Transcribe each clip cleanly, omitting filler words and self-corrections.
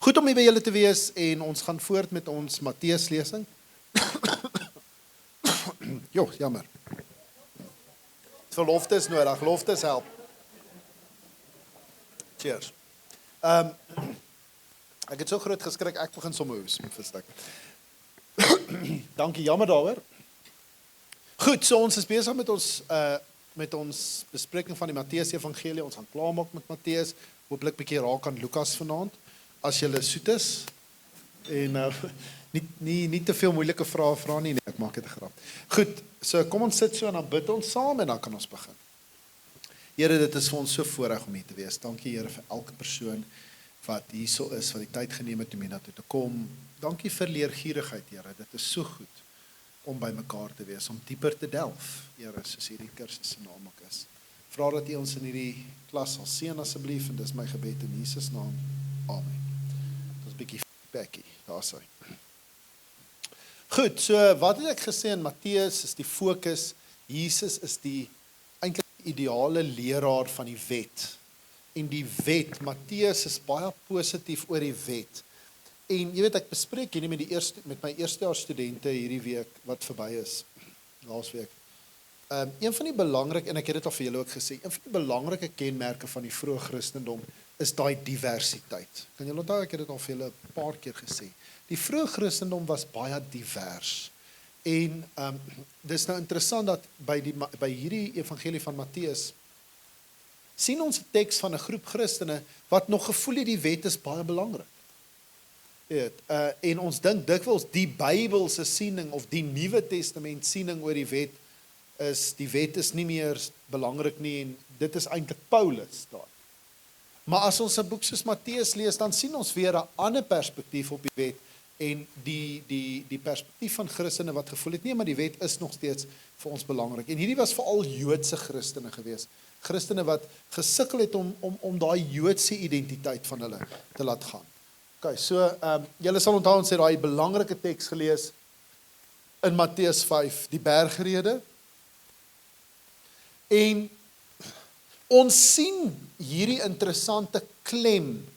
Goed om hier by julle te wees en ons gaan voort met ons Matteus lesing. Jo, jammer. Verlofte is nodig, loftes help. Cheers. Ek het so groot geskrik, ek begin sommer hoes, moet verstik. Dankie, jammer daaroor. Goed, so ons is besig met ons bespreking van die Matteus Evangelie. Ons gaan klaarmaak met Matteus, hooplik bietjie raak aan Lukas vanaand. As julle soet is, en nie te veel moeilike vrae vra nie, ek maak dit 'n grap. Goed, so kom ons sit so en dan bid ons saam en dan kan ons begin. Here, dit is vir ons so voorreg om hier te wees. Dankie Here vir elke persoon wat hierso is, wat die tyd geneem het om hiernatoe te kom. Dankie vir leergierigheid, Here. Dit is so goed om by mekaar te wees, om dieper te delf, Here, soos hierdie kursus se naam ook is. Vra dat U ons in hierdie klas sal seën asseblief, en dis my gebed in Jesus naam. Amen. Dit is 'n bietjie feedbackie, daar sê. Goed, so wat het ek gesê in Matteus is die fokus. Jesus is die eintlik ideale leraar van die wet. En die wet, Matteus is baie positief oor die wet. En jy weet, ek bespreek hierdie met my eerstejaars studente hierdie week wat verby is, laasweek. Een van die belangrike, en ek het dit al vir julle ook gesê, een van die belangrike kenmerke van die vroeë Christendom is daai diversiteit. Kan julle onthou, ek het dit al vir julle 'n paar keer gesê. Die vroeë Christendom was baie divers. En dis nou interessant dat by hierdie evangelie van Matteus sien ons 'n teks van 'n groep Christene wat nog gevoel het die wet is baie belangrik. En ons dink dikwels die Bybelse siening of die Nuwe Testament siening oor die wet is nie meer belangrik nie, en dit is eintlik Paulus daar. Maar as ons 'n boek soos Matteus lees, dan sien ons weer 'n ander perspektief op die wet, en die perspektief van Christene wat gevoel het, nee, maar die wet is nog steeds vir ons belangrik. En hierdie was veral Joodse Christene gewees. Christene wat gesukkel het om daai Joodse identiteit van hulle te laat gaan. Okay, so julle sal onthou ons het daai belangrike teks gelees in Matteus 5, die bergrede. En ons sien hierdie interessante klem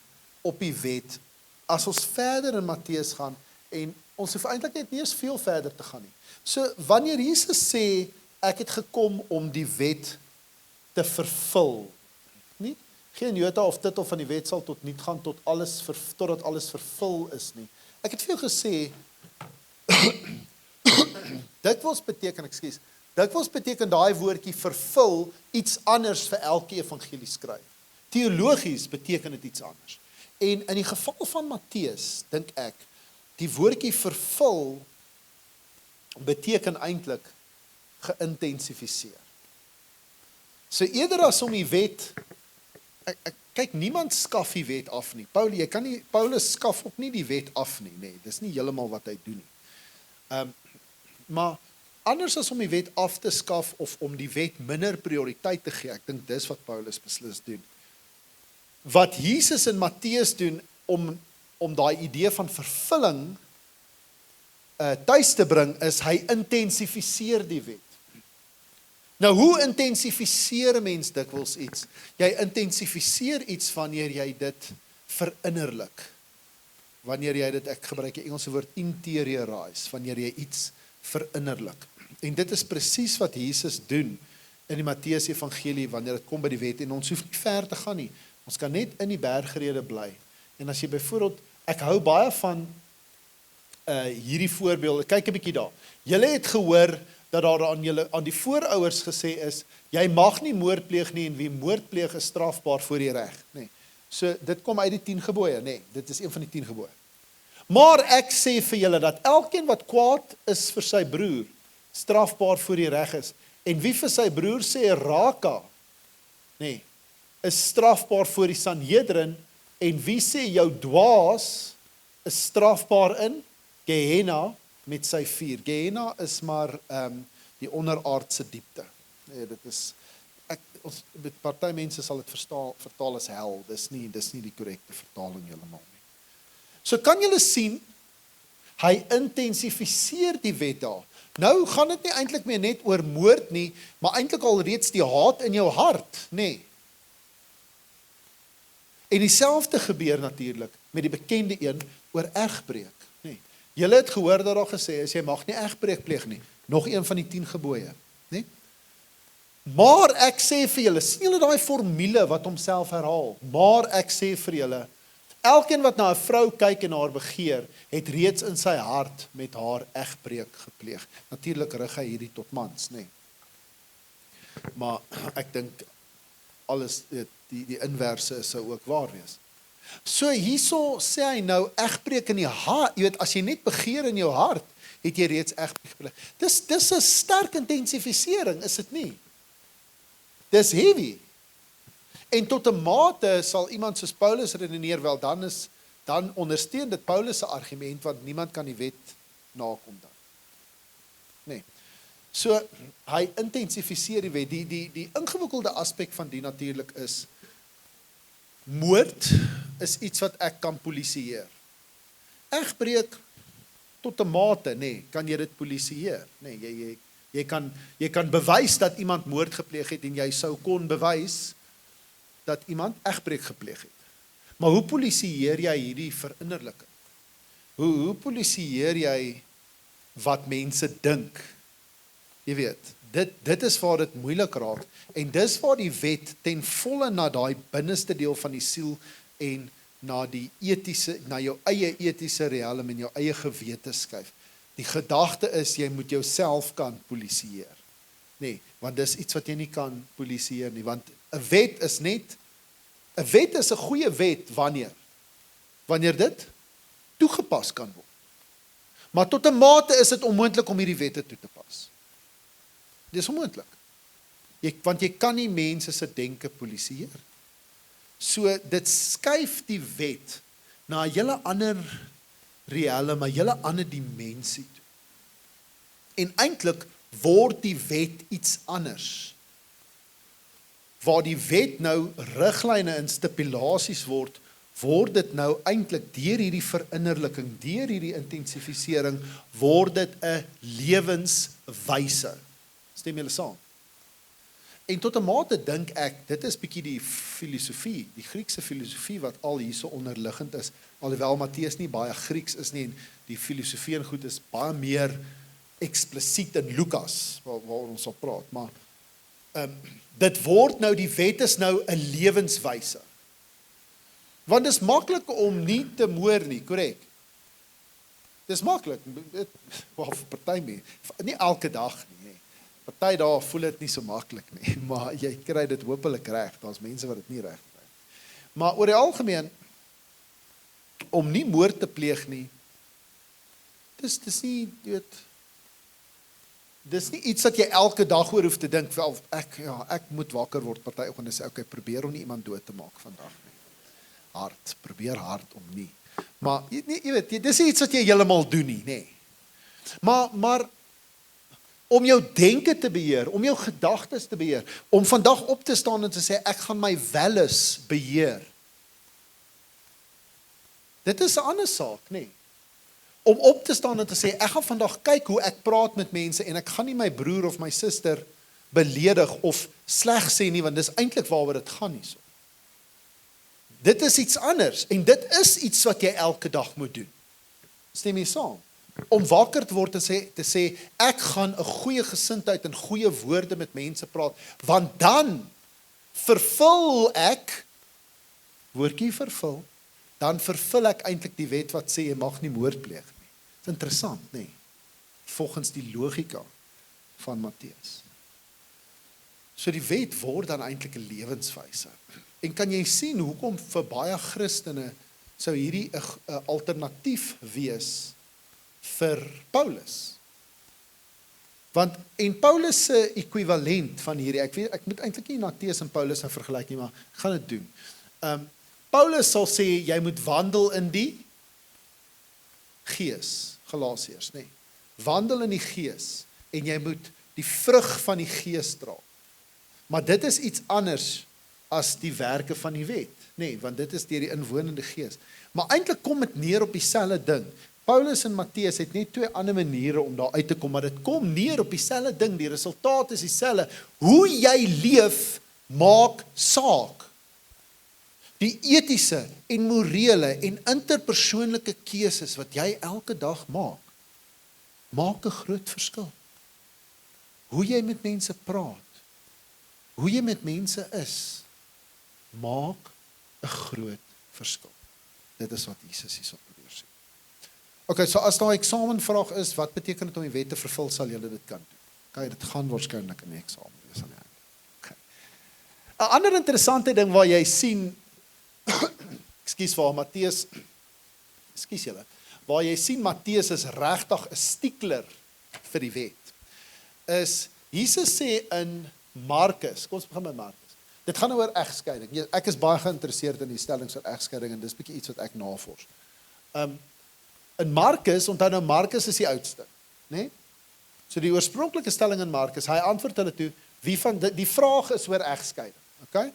op die wet as ons verder in Matteus gaan, en ons hoef eintlik net nie eens veel verder te gaan nie. So wanneer Jesus sê, ek het gekom om die wet te vervul, nie? Geen jota of titel van die wet sal tot niet gaan totdat alles vervul is nie. Ek het vir jou gesê, dikwels beteken daai woordjie vervul iets anders vir elke evangelie skryf. Teologies beteken dit iets anders. En in die geval van Matteus, dink ek, die woordjie vervul beteken eintlik geïntensifiseer. So eerder as om die wet, kyk, niemand skaf die wet af nie. Paulus skaf ook nie die wet af nie, nee, dis nie heeltemal wat hy doen nie. Maar anders as om die wet af te skaf of om die wet minder prioriteit te gee, ek dink dis wat Paulus beslis doen. Wat Jesus in Matteus doen om daai idee van vervulling tuis te bring, is hy intensifiseer die wet. Nou, hoe intensifiseer 'n mens dikwels iets? Jy intensifiseer iets wanneer jy dit verinnerlik. Wanneer jy dit, ek gebruik die Engelse woord interiorize, wanneer jy iets verinnerlik. En dit is presies wat Jesus doen in die Matteus Evangelie wanneer dit kom by die wet, en ons hoef nie ver te gaan nie. Ons kan net in die bergrede bly. En as jy byvoorbeeld, ek hou baie van hierdie voorbeeld, kyk 'n bietjie daar. Julle het gehoor dat daar aan die voorouers gesê is, jy mag nie moord pleeg nie, en wie moord pleeg is strafbaar voor die reg. Nee. So dit kom uit die 10 gebooie, nee, dit is een van die 10 gebooie. Maar ek sê vir julle dat elkeen wat kwaad is vir sy broer, strafbaar voor die reg is. En wie vir sy broer sê raka, nee, is strafbaar voor die Sanhedrin, en wie sê jou dwaas is strafbaar in Gehenna met sy vuur. Gehenna is maar die onderaardse diepte. Nee, dit is, party mense sal dit vertaal as hel, dis nie die korrekte vertaling heeltemal nie. So kan julle sien, hy intensifiseer die wet daar. Nou gaan dit nie eintlik meer net oor moord nie, maar eintlik al reeds die haat in jou hart, nee. En dieselfde gebeur natuurlik met die bekende een oor egbreek. Nee. Julle het gehoor dat daar gesê is, jy mag nie egbreek pleeg nie. Nog een van die 10 gebooie. Nee? Maar ek sê vir julle, sien julle daai formule wat homself herhaal, maar ek sê vir julle, elkeen wat na 'n vrou kyk en haar begeer, het reeds in sy hart met haar egbreek gepleeg. Natuurlik rig hy hierdie tot mans, nee. Maar ek dink alles, die inverse sou ook waar wees. So hierso sê hy nou, egbreek in die hart, jy weet, as jy net begeer in jou hart, het jy reeds egbreek gepleeg. Dis 'n sterk intensifisering, is dit nie? Dis heavy. En tot 'n mate sal iemand soos Paulus redeneer, wel dan ondersteun dit Paulus se argument, want niemand kan die wet nakom dan. Nee. So, hy intensifiseer die wet. Die ingewikkelde aspek van die natuurlik is, moord is iets wat ek kan polisieer. Egbreek tot 'n mate, nee, kan jy dit polisieer? Nee, jy kan bewys dat iemand moord gepleeg het en jy sou kon bewys dat iemand egbreek gepleeg het. Maar hoe polisieer jy hierdie verinnerliking? Hoe polisieer jy wat mense dink? Jy weet, dit is waar dit moeilik raak en dis waar die wet ten volle na daai binneste deel van die siel en na jou eie etiese riekelm en jou eie gewete skuif. Die gedagte is, jy moet jouself kan polisieer. Nee, want dis iets wat jy nie kan polisieer nie, want 'n wet is 'n goeie wet wanneer dit toegepas kan word. Maar tot 'n mate is dit onmoontlik om hierdie wette toe te pas. Dis onmoontlik. Want jy kan nie mense se denke polisieer. So dit skuif die wet na 'n hele ander riekelm, 'n hele ander dimensie toe. En eintlik word die wet iets anders. Waar die wet nou riglyne en stipulasies word dit nou eintlik deur hierdie verinnerliking, deur hierdie intensifisering, word dit 'n lewenswyse. Stem julle saam? En tot 'n mate dink ek, dit is bietjie die filosofie, die Griekse filosofie wat al hierso onderliggend is, alhoewel Matteus nie baie Grieks is nie, en die filosofie en goed is baie meer eksplisiet in Lukas, waar ons op praat, maar dit word nou, die wet is nou 'n lewenswyse. Want dit is maklik om nie te moor nie, korrek? Dis maklik, of party nie elke dag nie. Party dae voel dit nie so maklik nie, maar jy kry dit hopelik reg, daar's mense wat dit nie reg kry. Maar oor die algemeen, om nie moord te pleeg nie, dis nie, jy weet, dis nie iets wat jy elke dag oor hoef te dink, wel, ek moet wakker word, party oggend en sê, okay, probeer om nie iemand dood te maak vandag nie. Probeer hard om nie. Maar, jy weet, dis iets wat jy heeltemal doen nie, nee. Maar, om jou denke te beheer, om jou gedagtes te beheer, om vandag op te staan en te sê, ek gaan my welles beheer. Dit is 'n ander saak, nee. Om op te staan en te sê, ek gaan vandag kyk hoe ek praat met mense en ek gaan nie my broer of my suster beledig of sleg sê nie, want dis eintlik waaroor dit gaan nie so. Dit is iets anders en dit is iets wat jy elke dag moet doen. Stem jy saam? Om wakker te word en te sê, ek gaan 'n goeie gesindheid en goeie woorde met mense praat, want dan vervul ek, woordjie vervul, dan vervul ek eintlik die wet wat sê, jy mag nie moord pleeg nie. Dit is interessant, nee, volgens die logika van Matteus. So die wet word dan eintlik 'n lewenswyse. En kan jy sien, hoekom vir baie Christene sou hierdie 'n alternatief wees vir Paulus. Want en Paulus se ekwivalent van hierdie, ek moet eintlik nie Matteus en Paulus nou vergelyk nie, maar ek gaan dit doen. Paulus sal sê, jy moet wandel in die gees, Galasiërs, nee. Wandel in die gees, en jy moet die vrug van die gees dra. Maar dit is iets anders as die werke van die wet, nee, want dit is deur die inwonende gees. Maar eintlik kom dit neer op dieselfde ding. Paulus en Matteus het net 2 ander maniere om daar uit te kom, maar dit kom neer op dieselfde ding, die resultaat is dieselfde. Hoe jy leef, maak saak. Die etiese en morele en interpersoonlike keuses wat jy elke dag maak 'n groot verskil. Hoe jy met mense praat, hoe jy met mense is, maak 'n groot verskil. Dit is wat Jesus hierso probeer sê. Okay, so as daar 'n eksamenvraag is, wat beteken dit om die wet te vervul, sal julle dit kan doen. Okay, dit gaan waarskynlik in die eksamen wees aan die einde. Okay. 'n Ander interessante ding waar jy sien, waar jy sien Matteus is regtig 'n stiekler vir die wet, is Jesus sê in Markus, kom ons begin met Markus. Dit gaan nou oor egskeiding. Ek is baie geïnteresseerd in die stellings oor egskeiding en dis bietjie iets wat ek navors. In Markus, onthou nou Markus is die oudste, né? So die oorspronklike stelling in Markus, hy antwoord hulle toe, die vraag is oor egskeiding, okay?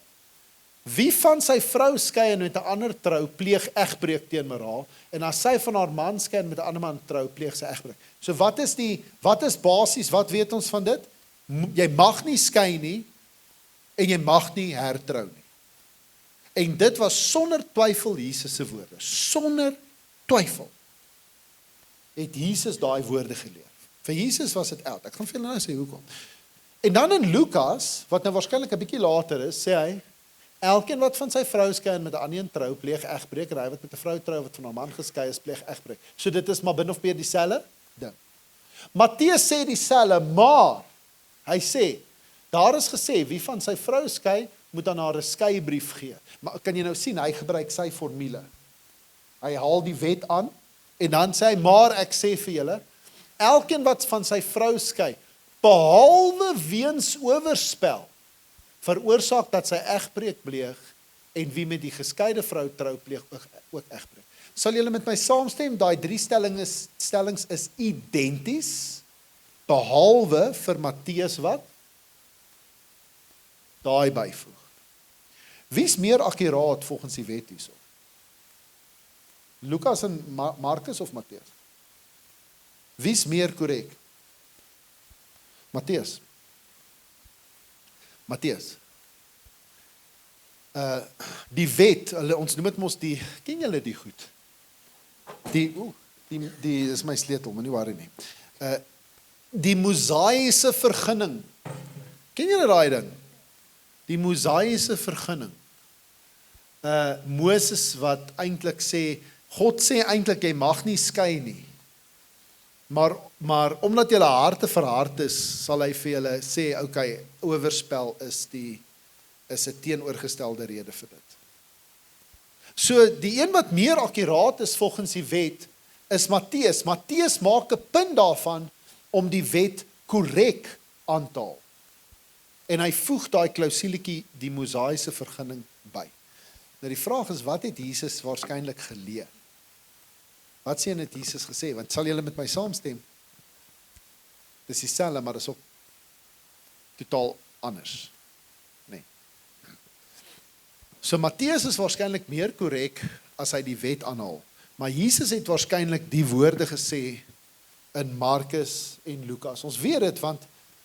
Wie van sy vrou skei en met 'n ander trou, pleeg egbreek teenoor haar, en as sy van haar man skei en met 'n ander man trou, pleeg sy egbreek. So wat is basies, wat weet ons van dit? Jy mag nie skei nie, en jy mag nie hertrou nie. En dit was sonder twyfel Jesus se woorde, sonder twyfel het Jesus daai woorde geleer. Vir Jesus was dit eld. Ek gaan vir julle nou sê hoekom. En dan in Lukas, wat nou waarskynlik 'n bietjie later is, sê hy, elkeen wat van sy vrou skei en met 'n ander een trou, pleeg egbreek, en hy wat met 'n vrou trou wat van haar man geskei is, pleeg egbreek. So dit is maar binne of meer dieselfde ding. Matteus sê dieselfde, maar hy sê, daar is gesê, wie van sy vrou skei, moet aan haar 'n skeibrief gee. Maar kan jy nou sien, hy gebruik sy formule. Hy haal die wet aan, en dan sê hy, maar ek sê vir julle, elkeen wat van sy vrou skei, behalwe weens oorspel, veroorsaak dat sy egbreek pleeg, en wie met die geskeide vrou trou, pleeg ook egbreek. Sal julle met my saamstem, daai 3 stellings is identies, behalwe vir Matteus wat? Daai byvoeg. Wie is meer akkuraat volgens die wet hierso? Lukas en Markus of Matteus? Wie is meer korrek? Matteus. Die wet, ons noem dit mos ken julle die goed? Die is my sleutel, maar nie worry nie. Die Mosaïese vergunning. Ken julle daai ding? Die Mosaïese vergunning. Moses wat eintlik sê, God sê eintlik jy mag nie skei nie. Maar omdat julle harte verhard is, sal hy vir julle sê, okay, oorspel is 'n teenoorgestelde rede vir dit. So die een wat meer akkuraat is volgens die wet is Matteus. Matteus maak 'n punt daarvan om die wet korrek aan te haal. En hy voeg daai klousuletjie, die Mosaïese vergunning, by. Nou die vraag is, wat het Jesus waarskynlik geleer? Wat sê het Jesus gesê? Want sal julle met my saamstem? Dis dieselfde, maar is ook totaal anders. Nee. So Matteus is waarskynlik meer korrek as hy die wet aanhaal. Maar Jesus het waarskynlik die woorde gesê in Markus en Lukas. Ons weet dit, want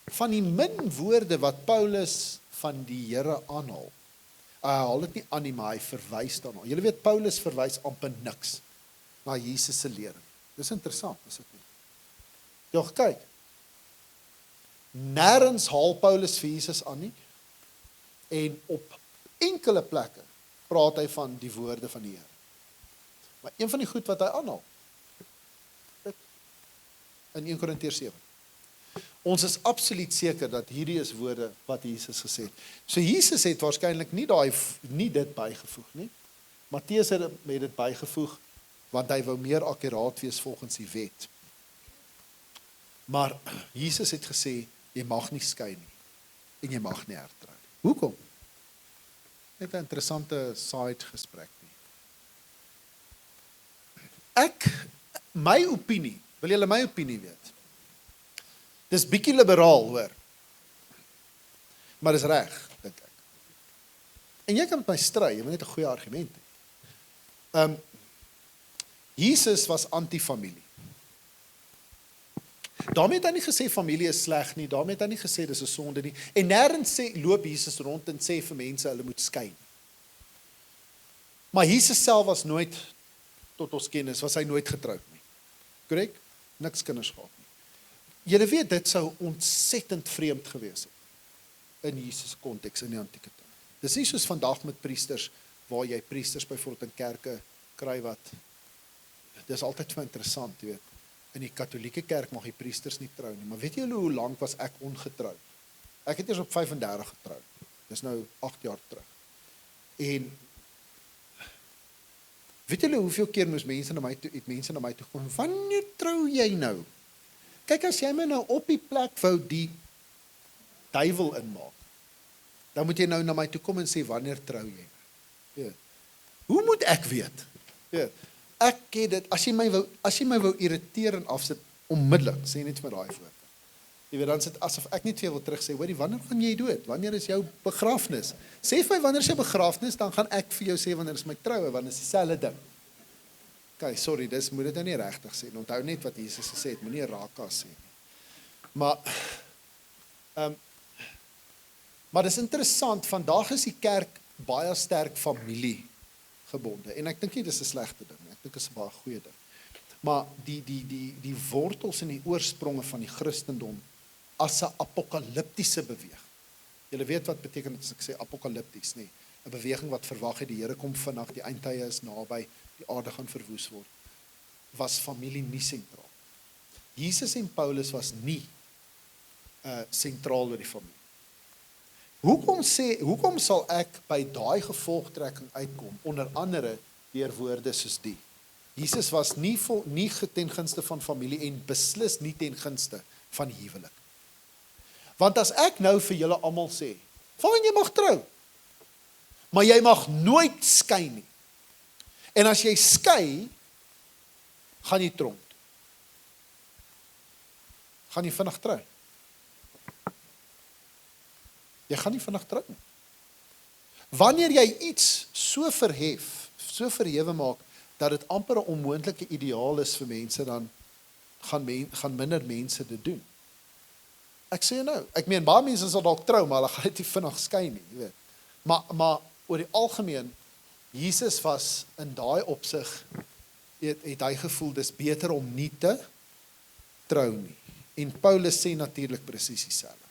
van die min woorde wat Paulus van die Here aanhaal, hy haal dit nie aan nie, maar hy verwys daarna. Julle weet, Paulus verwys amper niks na Jesus se lering. Dis interessant, is dit nie? Ja, kyk. Nêrens haal Paulus vir Jesus aan nie, en op enkele plekke praat hy van die woorde van die Here. Maar een van die goed wat hy aanhaal, in 1 Korintiërs 7. Ons is absoluut seker dat hierdie is woorde wat Jesus gesê het. So Jesus het waarskynlik nie dit bygevoeg nie. Matteus het dit bygevoeg, want hy wou meer akkuraat wees volgens die wet. Maar Jesus het gesê, jy mag nie skei nie, en jy mag nie hertrou nie. Hoekom? Net 'n interessante side gesprek nie. My opinie, wil julle my opinie weet? Dis bietjie liberaal, hoor. Maar dis reg, dink ek. En jy kan met my stry, jy moet net 'n goeie argument hê. Jesus was anti-familie. Daarmee het hy nie gesê familie is sleg nie, daarmee het hy nie gesê dis 'n sonde nie. En nêrens loop Jesus rond en sê vir mense hulle moet skei. Maar Jesus self was nooit, tot ons kennis, was hy nooit getroud nie. Korrek? Niks kinders gehad nie. Julle weet, dit sou ontsettend vreemd gewees het, in Jesus konteks in die antieke tyd. Dis nie soos vandag met priesters, waar jy priesters byvoorbeeld in kerke kry wat, dis altyd vir interessant, jy weet. In die katholieke kerk mag die priesters nie trou nie, maar weet julle hoe lank was ek ongetroud? Ek het eers op 35 getroud, dis nou 8 jaar terug. En weet julle hoeveel keer moes mense na my toe kom, wanneer trou jy nou? Kyk, as jy my nou op die plek wou die duiwel inmaak, dan moet jy nou na my toe kom en sê, wanneer trou jy? Ja. Hoe moet ek weet? Ja. Ek het dit, as jy my wou irriteer en afsit, onmiddellik, sê net vir daai woorde. Jy weet, dan sit asof ek net veel wil terug sê, hoorie, wanneer gaan jy dood? Wanneer is jou begrafnis? Sê vir my, wanneer is jou begrafnis, dan gaan ek vir jou sê, wanneer is my troue, wanneer is dieselfde ding. Okay, sorry, moet dit nou nie regtig sê, onthou net wat Jesus gesê het, moenie rakas sê nie. Maar dis interessant, vandag is die kerk baie sterk familie gebonde, en ek dink nie dis 'n slegte ding, ek dink dis 'n baie goeie ding. Maar die wortels en die oorspronge van die Christendom as 'n apokaliptiese beweging. Julle weet wat beteken dit as ek sê apokalipties, nie? 'n Beweging wat verwag het, die Here kom vinnig, die eindtye is naby, die aarde gaan verwoes word. Was familie nie sentraal. Jesus en Paulus was nie sentraal oor die familie. Hoekom sal ek by daai gevolgtrekking uitkom, onder andere deur woorde soos die? Jesus was nie ten gunste van familie en beslis nie ten gunste van huwelik. Want as ek nou vir julle almal sê, van jy mag trou, maar jy mag nooit skei nie. En as jy skei, gaan jy tronk. Gaan jy vinnig trou. Jy gaan nie vinnig trou nie. Wanneer jy iets so verhef, so verhewe maak, dat dit amper 'n onmoontlike ideaal is vir mense, dan gaan minder mense dit doen. Ek sê nou, ek meen, baie mense sal dalk trou, maar hulle gaan dit nie vinnig skei nie, jy weet. Maar oor die algemeen, Jesus was in daai opsig, het hy gevoel, dis beter om nie te trou nie. En Paulus sê natuurlik presies dieselfde.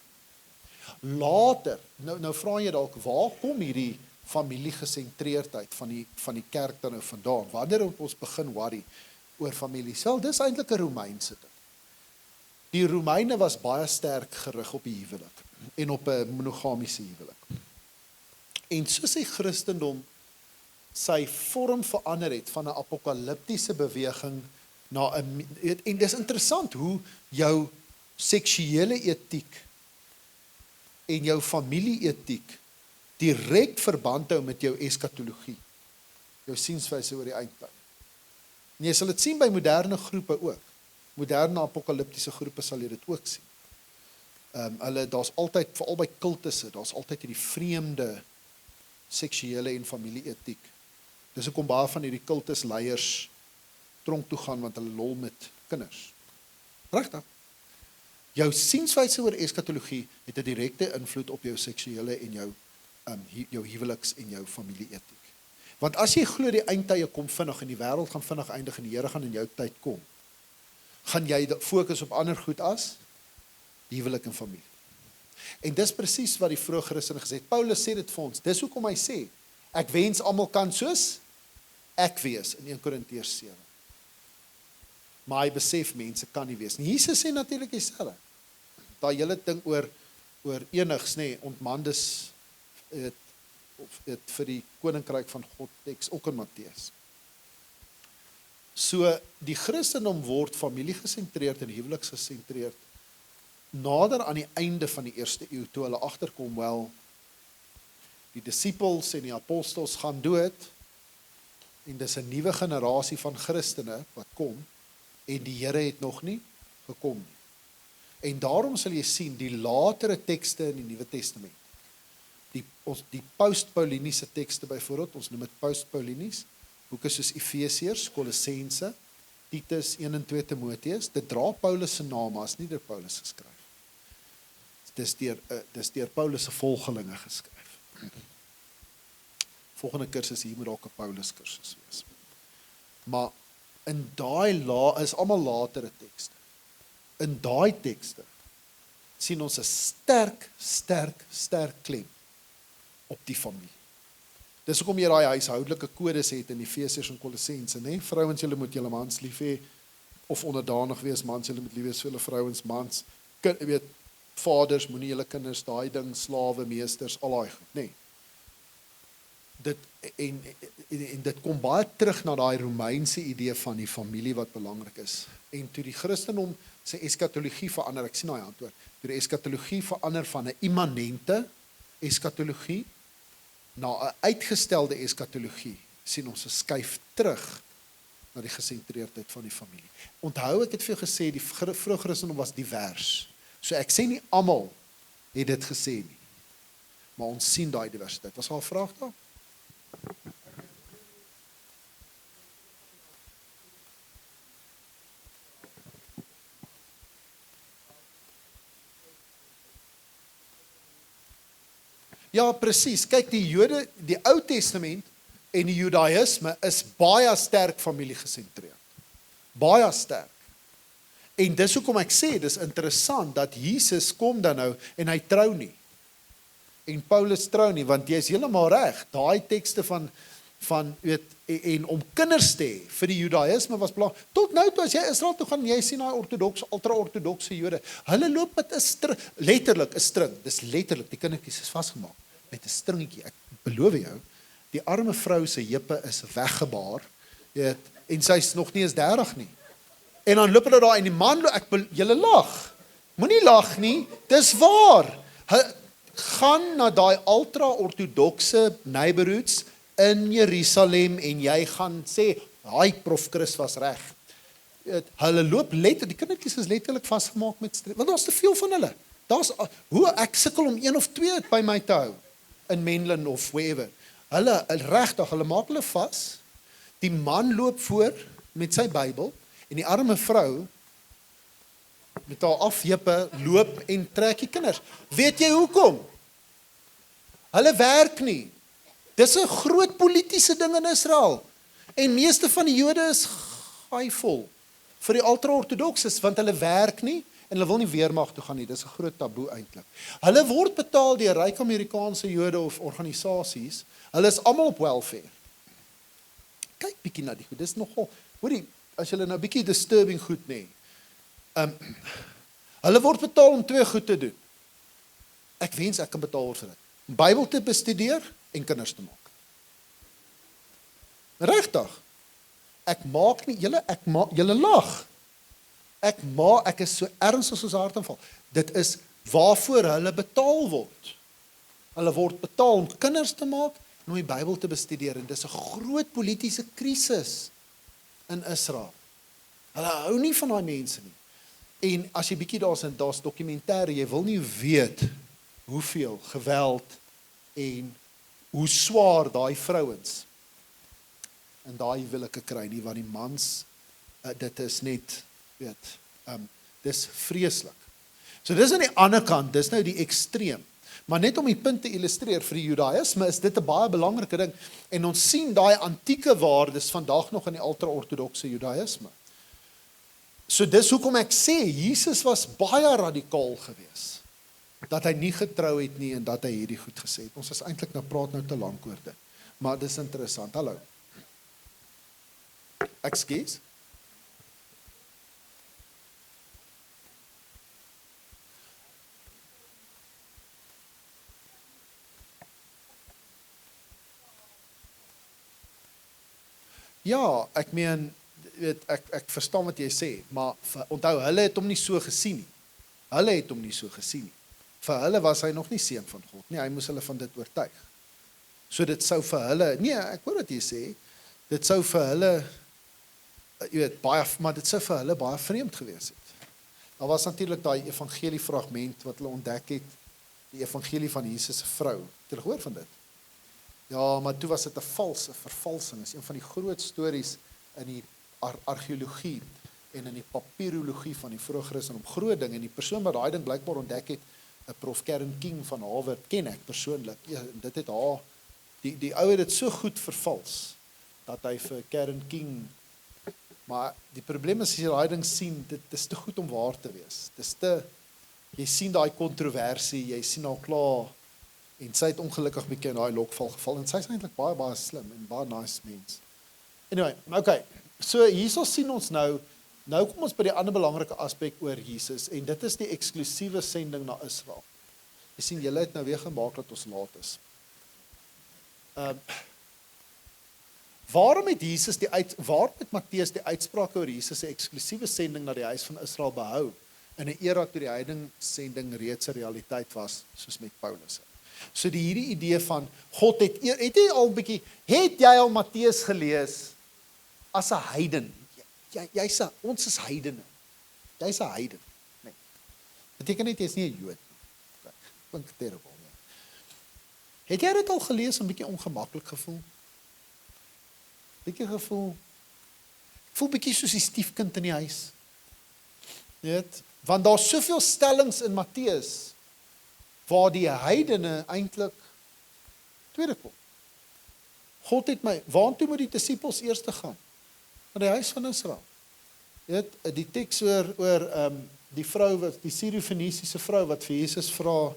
Later, nou vra jy dalk, waar kom hierdie familiegesentreerdheid van die kerk dan nou vandaan? Wanneer het ons begin worry oor familie? Sel, dis eintlik 'n Romeinse ding. Die Romeine was baie sterk gerig op die huwelik en op 'n monogamiese huwelik. En soos die Christendom sy vorm verander het van 'n apokaliptiese beweging na 'n, en dis interessant hoe jou seksuele etiek en jou familie-etiek direk verband hou met jou eskatologie, jou sienswyse oor die eindtyd. En jy sal dit sien by moderne groepe ook. Moderne apokaliptiese groepe sal jy dit ook sien. Daar's altyd, veral by kultusse, daar's altyd hierdie vreemde seksuele en familie-etiek. Dis hoekom baie van hierdie kultusleiers tronk toe gaan, want hulle lol met kinders. Regtig? Jou sienswyse oor eskatologie het 'n direkte invloed op jou seksuele en jou huweliks en jou familie-etiek. Want as jy glo die eindtye kom vinnig en die wêreld gaan vinnig eindig en die Here gaan in jou tyd kom, gaan jy fokus op ander goed as huwelik en familie. En dis presies wat die vroeë Christene gesê het. Paulus sê dit vir ons. Dis hoekom hy sê, ek wens almal kan soos ek wees in 1 Korintiërs 7. Maar hy besef mense kan nie wees nie. Jesus sê natuurlik dieselfde. Daai hele ding oor enigs, nê, ontmandes het vir die koninkryk van God teks ook in Matteus. So die Christendom word familiegesentreerd en huweliksgesentreerd nader aan die einde van die eerste eeu, toe hulle agterkom, wel, die disippels en die apostels gaan dood, en dis 'n nuwe generasie van Christene wat kom, en die Here het nog nie gekom nie. En daarom sal jy sien, die latere tekste in die Nuwe Testament, die post-Pauliniese tekste byvoorbeeld, ons noem dit post-Paulinies, boeke soos Efesiërs, Kolossense, Titus 1 en 2 Timoteus, dit dra Paulus se naam, maar is nie deur Paulus geskryf. Dis deur Paulus se volgelinge geskryf. Volgende kursus hier moet dalk 'n Paulus kursus wees. Maar in daai is almal latere tekste. In daai tekste sien ons 'n sterk klem op die familie. Dis hoekom jy daai huishoudelike kodes het in Efesiërs en Kolossense, né? Vrouens, julle moet julle mans lief hê, of onderdanig wees, mans, julle moet lief wees vir julle vrouens, mans, vaders, moenie julle kinders, daai ding, slawe, meesters, al daai goed, né? En dit kom baie terug na daai Romeinse idee van die familie wat belangrik is. En toe die Christendom sy eskatologie verander, ek sien daai antwoord, toe die eskatologie verander van 'n immanente eskatologie na 'n uitgestelde eskatologie, sien ons 'n skuif terug na die gesentreerdheid van die familie. Onthou, ek het vir jou gesê, die vroeë Christendom was divers. So ek sê nie almal het dit gesê nie, maar ons sien daai diversiteit. Was daar 'n vraag daar? Ja, presies. Kyk, die Jode, die Ou Testament en die Judaïsme is baie sterk familiegesentreerd. Baie sterk. En dis hoekom ek sê, dis interessant dat Jesus kom dan nou en hy trou nie. En Paulus trou nie, want jy is heeltemal reg. Daai tekste van en om kinders te hê vir die Judaïsme was belangrik. Tot nou toe as jy Israel toe gaan, jy sien daai ultra-ortodokse Jode. Hulle loop met 'n string, letterlik 'n string. Dis letterlik, die kindertjies is vasgemaak met 'n stringetjie. Ek beloof jou, die arme vrou se heupe is weggebaar, en sy's nog nie eens 30 nie. En dan loop hulle daar en die man, julle lag. Moenie lag nie, dis waar. Gaan na daai ultra-ortodokse neighborhoods in Jerusalem en jy gaan sê, "Haai, Prof Chris was reg." Hulle loop die kindertjies is letterlik vasgemaak met string, want daar's te veel van hulle. Ek sukkel om 1 of 2 by my te hou in Menlyn of wherever. Hulle maak hulle vas. Die man loop voor met sy Bybel en die arme vrou met haar afheupe loop en trek die kinders. Weet jy hoekom? Hulle werk nie. Dis 'n groot politiese ding in Israel. En meeste van die Jode is gaaivol vir die ultra-ortodokses, want hulle werk nie en hulle wil nie weermag toe gaan nie. Dis 'n groot taboe eintlik. Hulle word betaal deur ryk Amerikaanse Jode of organisasies. Hulle is almal op welfare. Kyk bietjie na die goed. Dis nogal, hoorie, as julle nou bietjie disturbing goed nê. Hulle word betaal om 2 goed te doen. Ek wens ek kan betaal word vir dit. Om Bybel te bestudeer en kinders te maak. Regtig. Julle lag. Ek is so ernstig soos 'n hartaanval. Dit is waarvoor hulle betaal word. Hulle word betaal om kinders te maak en om die Bybel te bestudeer. En dis 'n groot politiese krisis in Israel. Hulle hou nie van daai mense nie. En as jy bietjie daar's dokumentêre, jy wil nie weet hoeveel geweld en hoe swaar daai vrouens in daai huwelike kry nie, want die mans, dit is net, dis vreeslik. So dis aan die ander kant, dis nou die ekstreem. Maar net om die punt te illustreer, vir die Judaïsme is dit 'n baie belangrike ding, en ons sien daai antieke waardes vandag nog in die ultra-ortodokse Judaïsme. So dis hoekom ek sê, Jesus was baie radikaal geweest, dat hy nie getrou het nie, en dat hy hierdie goed gesê het. Ons is eintlik praat nou te lank oor dit, maar dis interessant. Hallo. Ekskuus? Ja, ek meen, ek verstaan wat jy sê, maar onthou, hulle het hom nie so gesien nie. Vir hulle was hy nog nie seun van God nie, hy moes hulle van dit oortuig. So dit sou vir hulle, nee, ek hoor wat jy sê, dit sou vir hulle, maar dit sou vir hulle baie vreemd gewees het. Daar was natuurlik daai evangeliefragment wat hulle ontdek het, die evangelie van Jesus se vrou. Het julle gehoor van dit? Ja, maar toe was dit 'n vervalsing, is een van die groot stories in die argeologie en in die papirologie van die vroeë Christendom, groot ding, en die persoon wat daai ding blykbaar ontdek het, Prof Karen King van Harvard, ken ek persoonlik, ja, dit het haar Die ou het dit so goed vervals, dat hy vir Karen King, maar die probleem is, as jy daai ding sien, dit is te goed om waar te wees. Jy sien daai kontroversie, jy sien al klaar, en sy het ongelukkig bietjie in daai lokval geval, en sy is eintlik baie, baie slim, en baie nice mens. Anyway, okay, so hierso sien ons nou kom ons by die ander belangrike aspek oor Jesus, en dit is die eksklusiewe sending na Israel. Jy sien, julle het nou weer gemaak dat ons laat is. Waarom het Matteus die uitsprake oor Jesus se eksklusiewe sending na die huis van Israel behou, in 'n era toe die heidenssending reeds 'n realiteit was, soos met Paulus? So hierdie idee van, God het jy al bietjie, het jy al Matteus gelees, as 'n heiden? Ons is heidene. Jy's 'n heiden. Nee. Beteken net, jy is nie 'n Jood. Klink terrible, nee. Het jy dit al gelees en bietjie ongemaklik gevoel? Bietjie gevoel, ek voel bietjie soos die stiefkind in die huis. Weet, want daar's soveel stellings in Matteus, waar die heidene eintlik tweede kom. God het my, waartoe moet die disippels eers gaan? Na die huis van Israel. Weet, die teks oor die vrou, die Siro-Fenisiese vrou, wat vir Jesus vra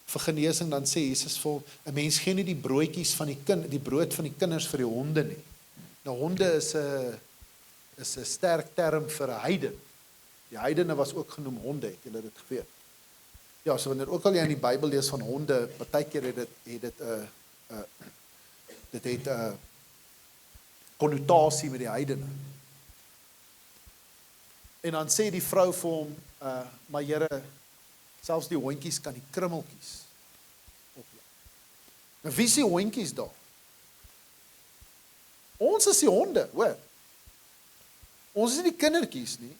vir genesing, dan sê Jesus vir 'n mens gee nie die broodjies van die brood van die kinders vir die honde nie. Nou, honde is 'n sterk term vir 'n heiden. Die heidene was ook genoem honde, het julle dit geweet? Ja, so wanneer ook al jy in die Bybel lees van honde, partykeer het dit 'n konnotasie met die heidene. En dan sê die vrou vir hom, maar Here, selfs die hondjies kan die krummeltjies opjaag. Nou, wie is die hondjies daar? Ons is die honde, hoor. Ons is nie die kindertjies nie.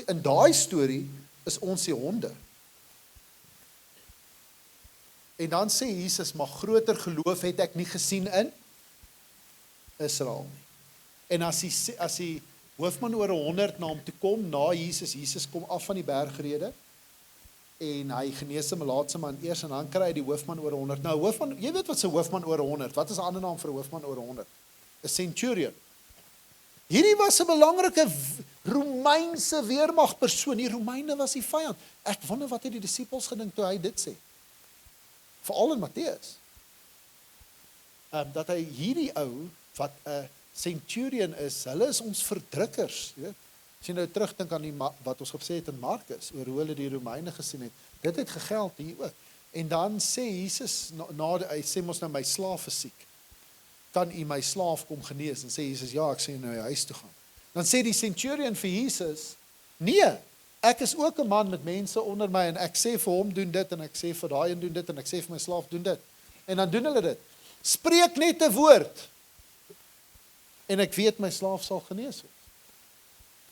In daai storie is ons die honde. En dan sê Jesus, maar groter geloof het ek nie gesien in Israel nie. En as die hoofman oor 100 na hom toe kom, na Jesus kom af van die bergrede, en hy genees 'n melaatse man eers, en dan kry hy die hoofman oor 100. Nou, jy weet wat 'n hoofman oor 100, wat is 'n ander naam vir 'n hoofman oor 100? 'n Centurion. Hierdie was 'n belangrike Romeinse weermagpersoon. Die Romeine was die vyand. Ek wonder wat het die disippels gedink toe hy dit sê. Veral in Matteus. Dat hy hierdie ou, wat 'n centurion is, hulle is ons verdrukkers. Weet? As jy nou terugdink aan wat ons gesê het in Markus, oor hoe hulle die Romeine gesien het, dit het gegeld hier ook. En dan sê Jesus, hy sê mos nou, my slaaf is siek. Kan u my slaaf kom genees? En sê Jesus, ja, ek sê nou huis toe gaan. Dan sê die centurion vir Jesus, nee, ek is ook 'n man met mense onder my, en ek sê vir hom doen dit, en ek sê vir daai een doen dit, en ek sê vir my slaaf doen dit. En dan doen hulle dit. Spreek net 'n woord, en ek weet my slaaf sal genees word.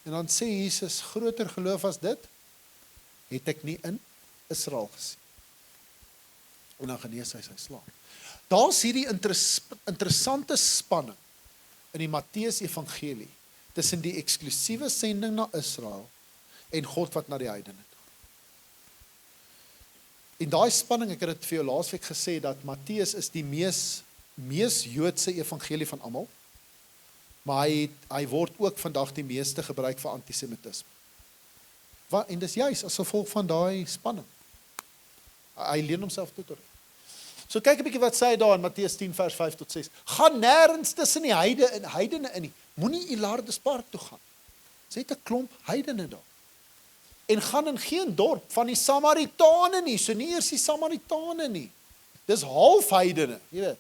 En dan sê Jesus, groter geloof as dit, het ek nie in Israel gesien. En dan genees hy sy slaaf. Daar's hierdie interessante spanning in die Matteus evangelie, tussen die eksklusiewe sending na Israel, en God wat na die heidene toe. En daai spanning, ek het dit vir jou laasweek gesê, dat Matteus is die mees Joodse evangelie van almal, maar hy word ook vandag die meeste gebruik vir antisemitisme. En dis juis as gevolg van daai spanning. Hy leen homself toe tot. So kyk 'n bietjie wat sê hy daar in Matteus 10 vers 5 tot 6. Gaan nêrens tussen die heidene in nie. Moenie Ilardespark toe gaan. Sê het 'n klomp heidene daar. En gaan in geen dorp van die Samaritane nie, so nie eers die Samaritane nie. Dis half heidene, jy weet.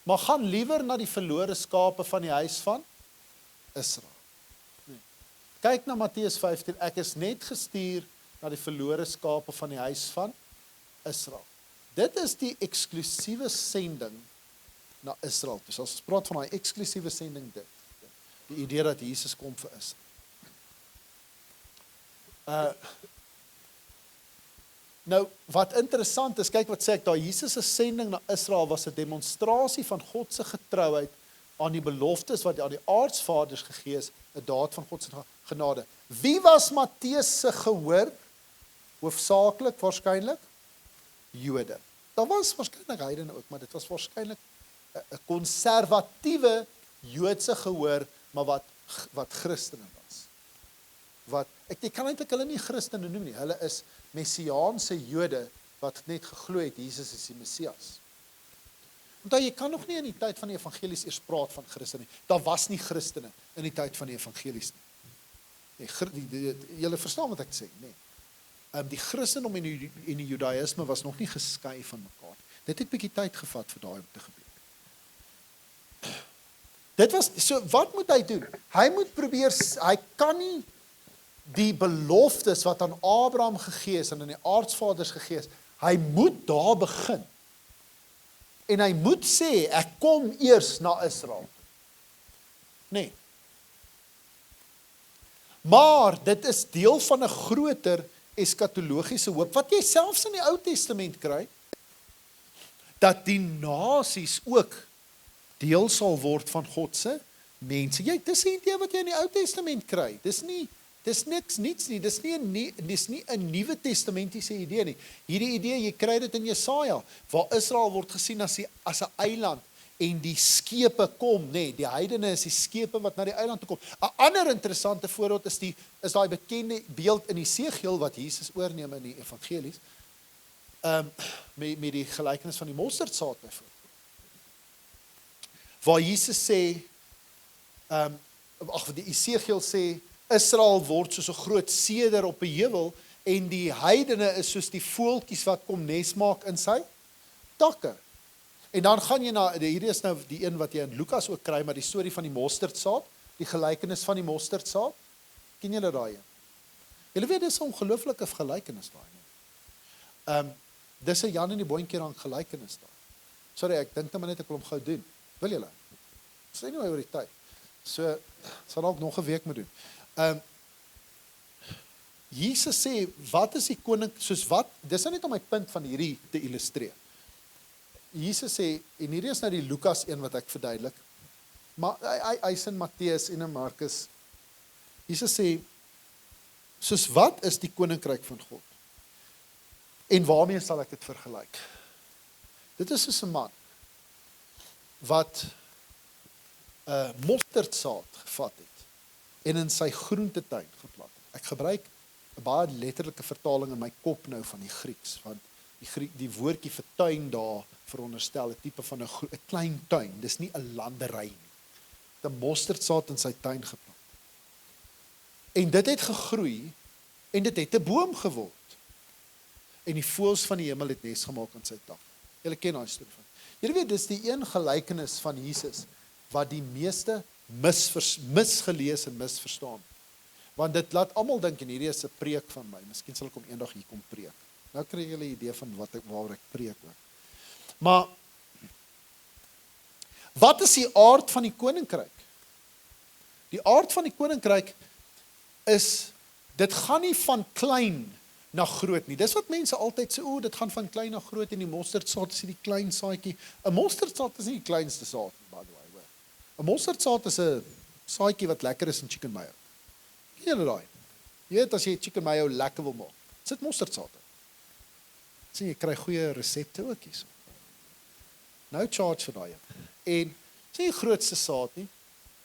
Maar gaan liewer na die verlore skape van die huis van Israel. Nee. Kyk na Matteus 15, ek is net gestuur na die verlore skape van die huis van Israel. Dit is die eksklusiewe sending na Israel. Dus as ons praat van daai eksklusiewe sending, die idee dat Jesus kom vir Israel. Nou, wat interessant is, kyk wat sê ek daar, Jesus se sending na Israel was 'n demonstrasie van God se getrouheid aan die beloftes wat aan die aardsvaders gegee is, 'n daad van God se genade. Wie was Matteus se gehoor? Hoofsaaklik waarskynlik Jode. Daar was waarskynlik heidene ook, maar dit was waarskynlik 'n konservatiewe Joodse gehoor, maar wat Christene was. Ek kan eintlik hulle nie Christene noem nie, hulle is messiaanse Jode wat net geglo het Jesus is die Messias. Onthou, jy kan nog nie in die tyd van die evangelies eers praat van Christene nie. Daar was nie Christene in die tyd van die evangelies nie. Julle verstaan wat ek sê, nee. Die Christendom en die Judaïsme was nog nie geskei van mekaar. Dit het 'n bietjie tyd gevat vir daai om te gebeur. Dit was, so wat moet hy doen? Hy moet probeer, hy kan nie die beloftes wat aan Abraham gegee is en aan die aardsvaders gegee is, hy moet daar begin. En hy moet sê, ek kom eers na Israel. Nee. Maar dit is deel van 'n groter eskatologiese hoop, wat jy selfs in die Ou Testament kry, dat die nasies ook deel sal word van God se mense. Dis 'n idee wat jy in die Ou Testament kry. Dis niks niets nie. Dis nie 'n Nuwe Testamentiese idee nie. Hierdie idee, jy kry dit in Jesaja, waar Israel word gesien as 'n eiland en die skepe kom, die heidene is die skepe wat na die eiland toe kom. 'n ander interessante voorbeeld is daai bekende beeld in Esegiel wat Jesus oorneem in die evangelies, met die gelykenis van die mosterdsaad byvoorbeeld. Waar Jesus sê, die Esegiel sê, Israel word soos 'n groot seder op 'n heuwel en die heidene is soos die voeltjies wat kom nes maak in sy takke. En dan gaan jy na, hierdie is nou die een wat jy in Lukas ook kry, maar die storie van die mosterdsaad, die gelykenis van die mosterdsaad, ken julle daai een? Julle weet, dis 'n ongelooflike gelykenis daai. Dis 'n Jan en die boontjie gelykenis daai. Sorry, ek dink net ek wil hom gou doen. Wil julle? Sê nie oor die tyd. So, sal dalk nog 'n week moet doen. Jesus sê, wat is die koning, soos wat, dis net om my punt van hierdie te illustreer. Jesus sê, en hierdie is nou die Lukas een wat ek verduidelik, maar hy is in Matteus en in Markus. Jesus sê, soos wat is die koninkryk van God? En waarmee sal ek dit vergelyk? Dit is soos 'n man wat mosterdsaad gevat het en in sy groentetuin geplant het. Ek gebruik 'n baie letterlike vertaling in my kop nou van die Grieks, want die woordjie vir tuin daar veronderstel 'n tipe van 'n klein tuin, dis nie 'n landery nie. 'n mosterdsaad in sy tuin geplant. En dit het gegroei en dit het 'n boom geword. En die voëls van die hemel het nes gemaak aan sy tak. Julle ken daai storie van. Julle weet, dis die een gelykenis van Jesus wat die meeste misgelees en misverstaan. Want dit laat almal dink, en hierdie is 'n preek van my, miskien sal ek hom eendag hier kom preek. Nou kry julle 'n idee van waaroor ek preek ook. Maar, wat is die aard van die koninkryk? Die aard van die koninkryk is, dit gaan nie van klein na groot nie. Dis wat mense altyd sê, dit gaan van klein na groot, en die mosterdsaad is die klein saadjie. 'n mosterdsaad is nie die kleinste saad, by the way. 'n mosterdsaad is 'n saadjie wat lekker is in chicken mayo. Ken julle daai? Jy weet, as jy chicken mayo lekker wil maak, sit mosterdsaad in. Sien, jy kry goeie resepte ook hierso. Nou charge vir daai. En sien die grootste saad nie.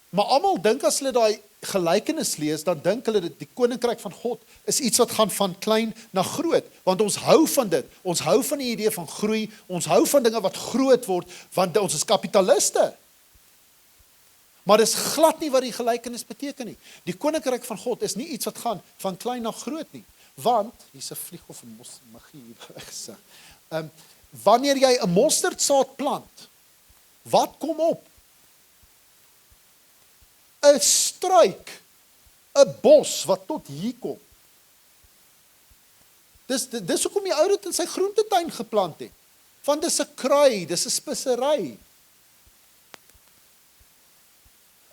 Maar almal dink as hulle daai gelykenis lees, dan dink hulle dat die koninkryk van God is iets wat gaan van klein na groot, want ons hou van dit. Ons hou van die idee van groei, ons hou van dinge wat groot word, want ons is kapitaliste. Maar dis glad nie wat die gelykenis beteken nie. Die koninkryk van God is nie iets wat gaan van klein na groot nie, want hier's 'n vlieg of 'n magie gesê. Wanneer jy 'n mosterdsaad plant, wat kom op? 'n struik, 'n bos wat tot hier kom. Dis hoekom die ou dit in sy groentetuin geplant het. Want dis 'n kraai, dis 'n spesery.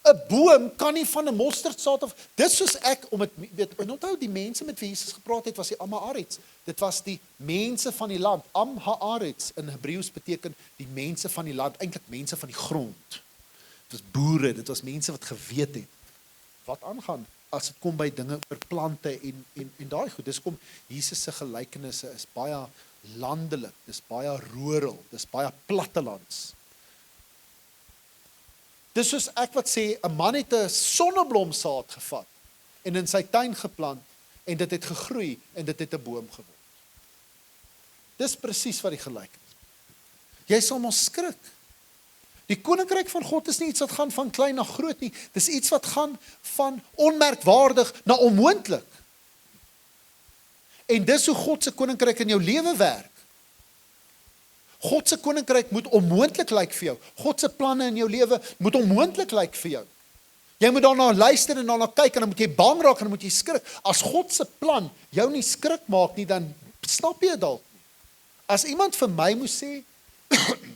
'n boom kan nie van 'n mosterdsaad of, dis soos ek, en onthou die mense met wie Jesus gepraat het, was die Amharits. Dit was die mense van die land. Amharits in Hebreëus beteken die mense van die land, eintlik mense van die grond. Dit was boere, dit was mense wat geweet het wat aangaan as dit kom by dinge oor plante en daai goed. Dis kom Jesus se gelykenisse is baie landelik, dis baie rural, dis baie plattelands. Dis soos ek wat sê, 'n man het 'n sonneblomsaad gevat en in sy tuin geplant en dit het gegroei en dit het 'n boom geword. Dis presies wat die gelykenis is. Jy sal maar skrik. Die koninkryk van God is nie iets wat gaan van klein na groot nie. Dis iets wat gaan van onmerkwaardig na onmoontlik. En dis hoe God se koninkryk in jou lewe werk. God se koninkryk moet onmoontlik lyk vir jou. God se planne in jou lewe moet onmoontlik lyk vir jou. Jy moet daarna luister en daarna kyk en dan moet jy bang raak en dan moet jy skrik. As God se plan jou nie skrik maak nie, dan snap jy dit dalk nie. As iemand vir my moes sê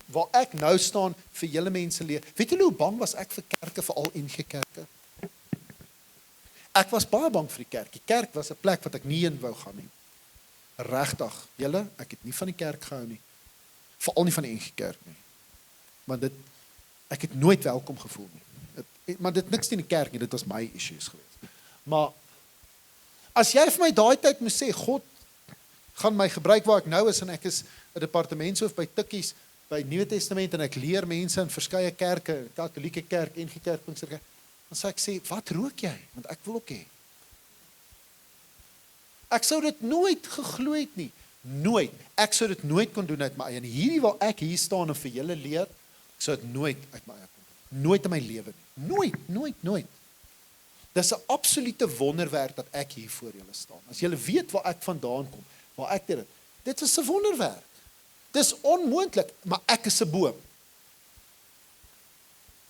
waar ek nou staan vir julle mense leer. Weet julle hoe bang was ek vir kerke, veral NG Kerke? Ek was baie bang vir die kerk. Die kerk was 'n plek wat ek nie heen wou gaan nie. Regtig, julle, ek het nie van die kerk gehou nie. Veral nie van die NG Kerk nie. Want ek het nooit welkom gevoel nie. Maar dit niks teen die kerk nie, dit was my issues geweest. Maar as jy vir my daai tyd moes sê, God gaan my gebruik waar ek nou is en ek is 'n departementshoof by Tikkies, by Nuwe Testament en ek leer mense in verskeie kerke, Katolieke kerk, NG Kerk, Pinksterkerk, dan sê ek, wat rook jy? Want ek wil ook hê. Ek sou dit nooit geglo het nie. Nooit. Ek sou dit nooit kon doen uit my eie. En hierdie waar ek hier staan en vir julle leer, ek sou dit nooit uit my eie kon doen. Nooit in my lewe nie. Nooit. Dis 'n absolute wonderwerk dat ek hier voor julle staan. As julle weet waar ek vandaan kom, waar ek dit is 'n wonderwerk. Dis onmoontlik, maar ek is 'n boom.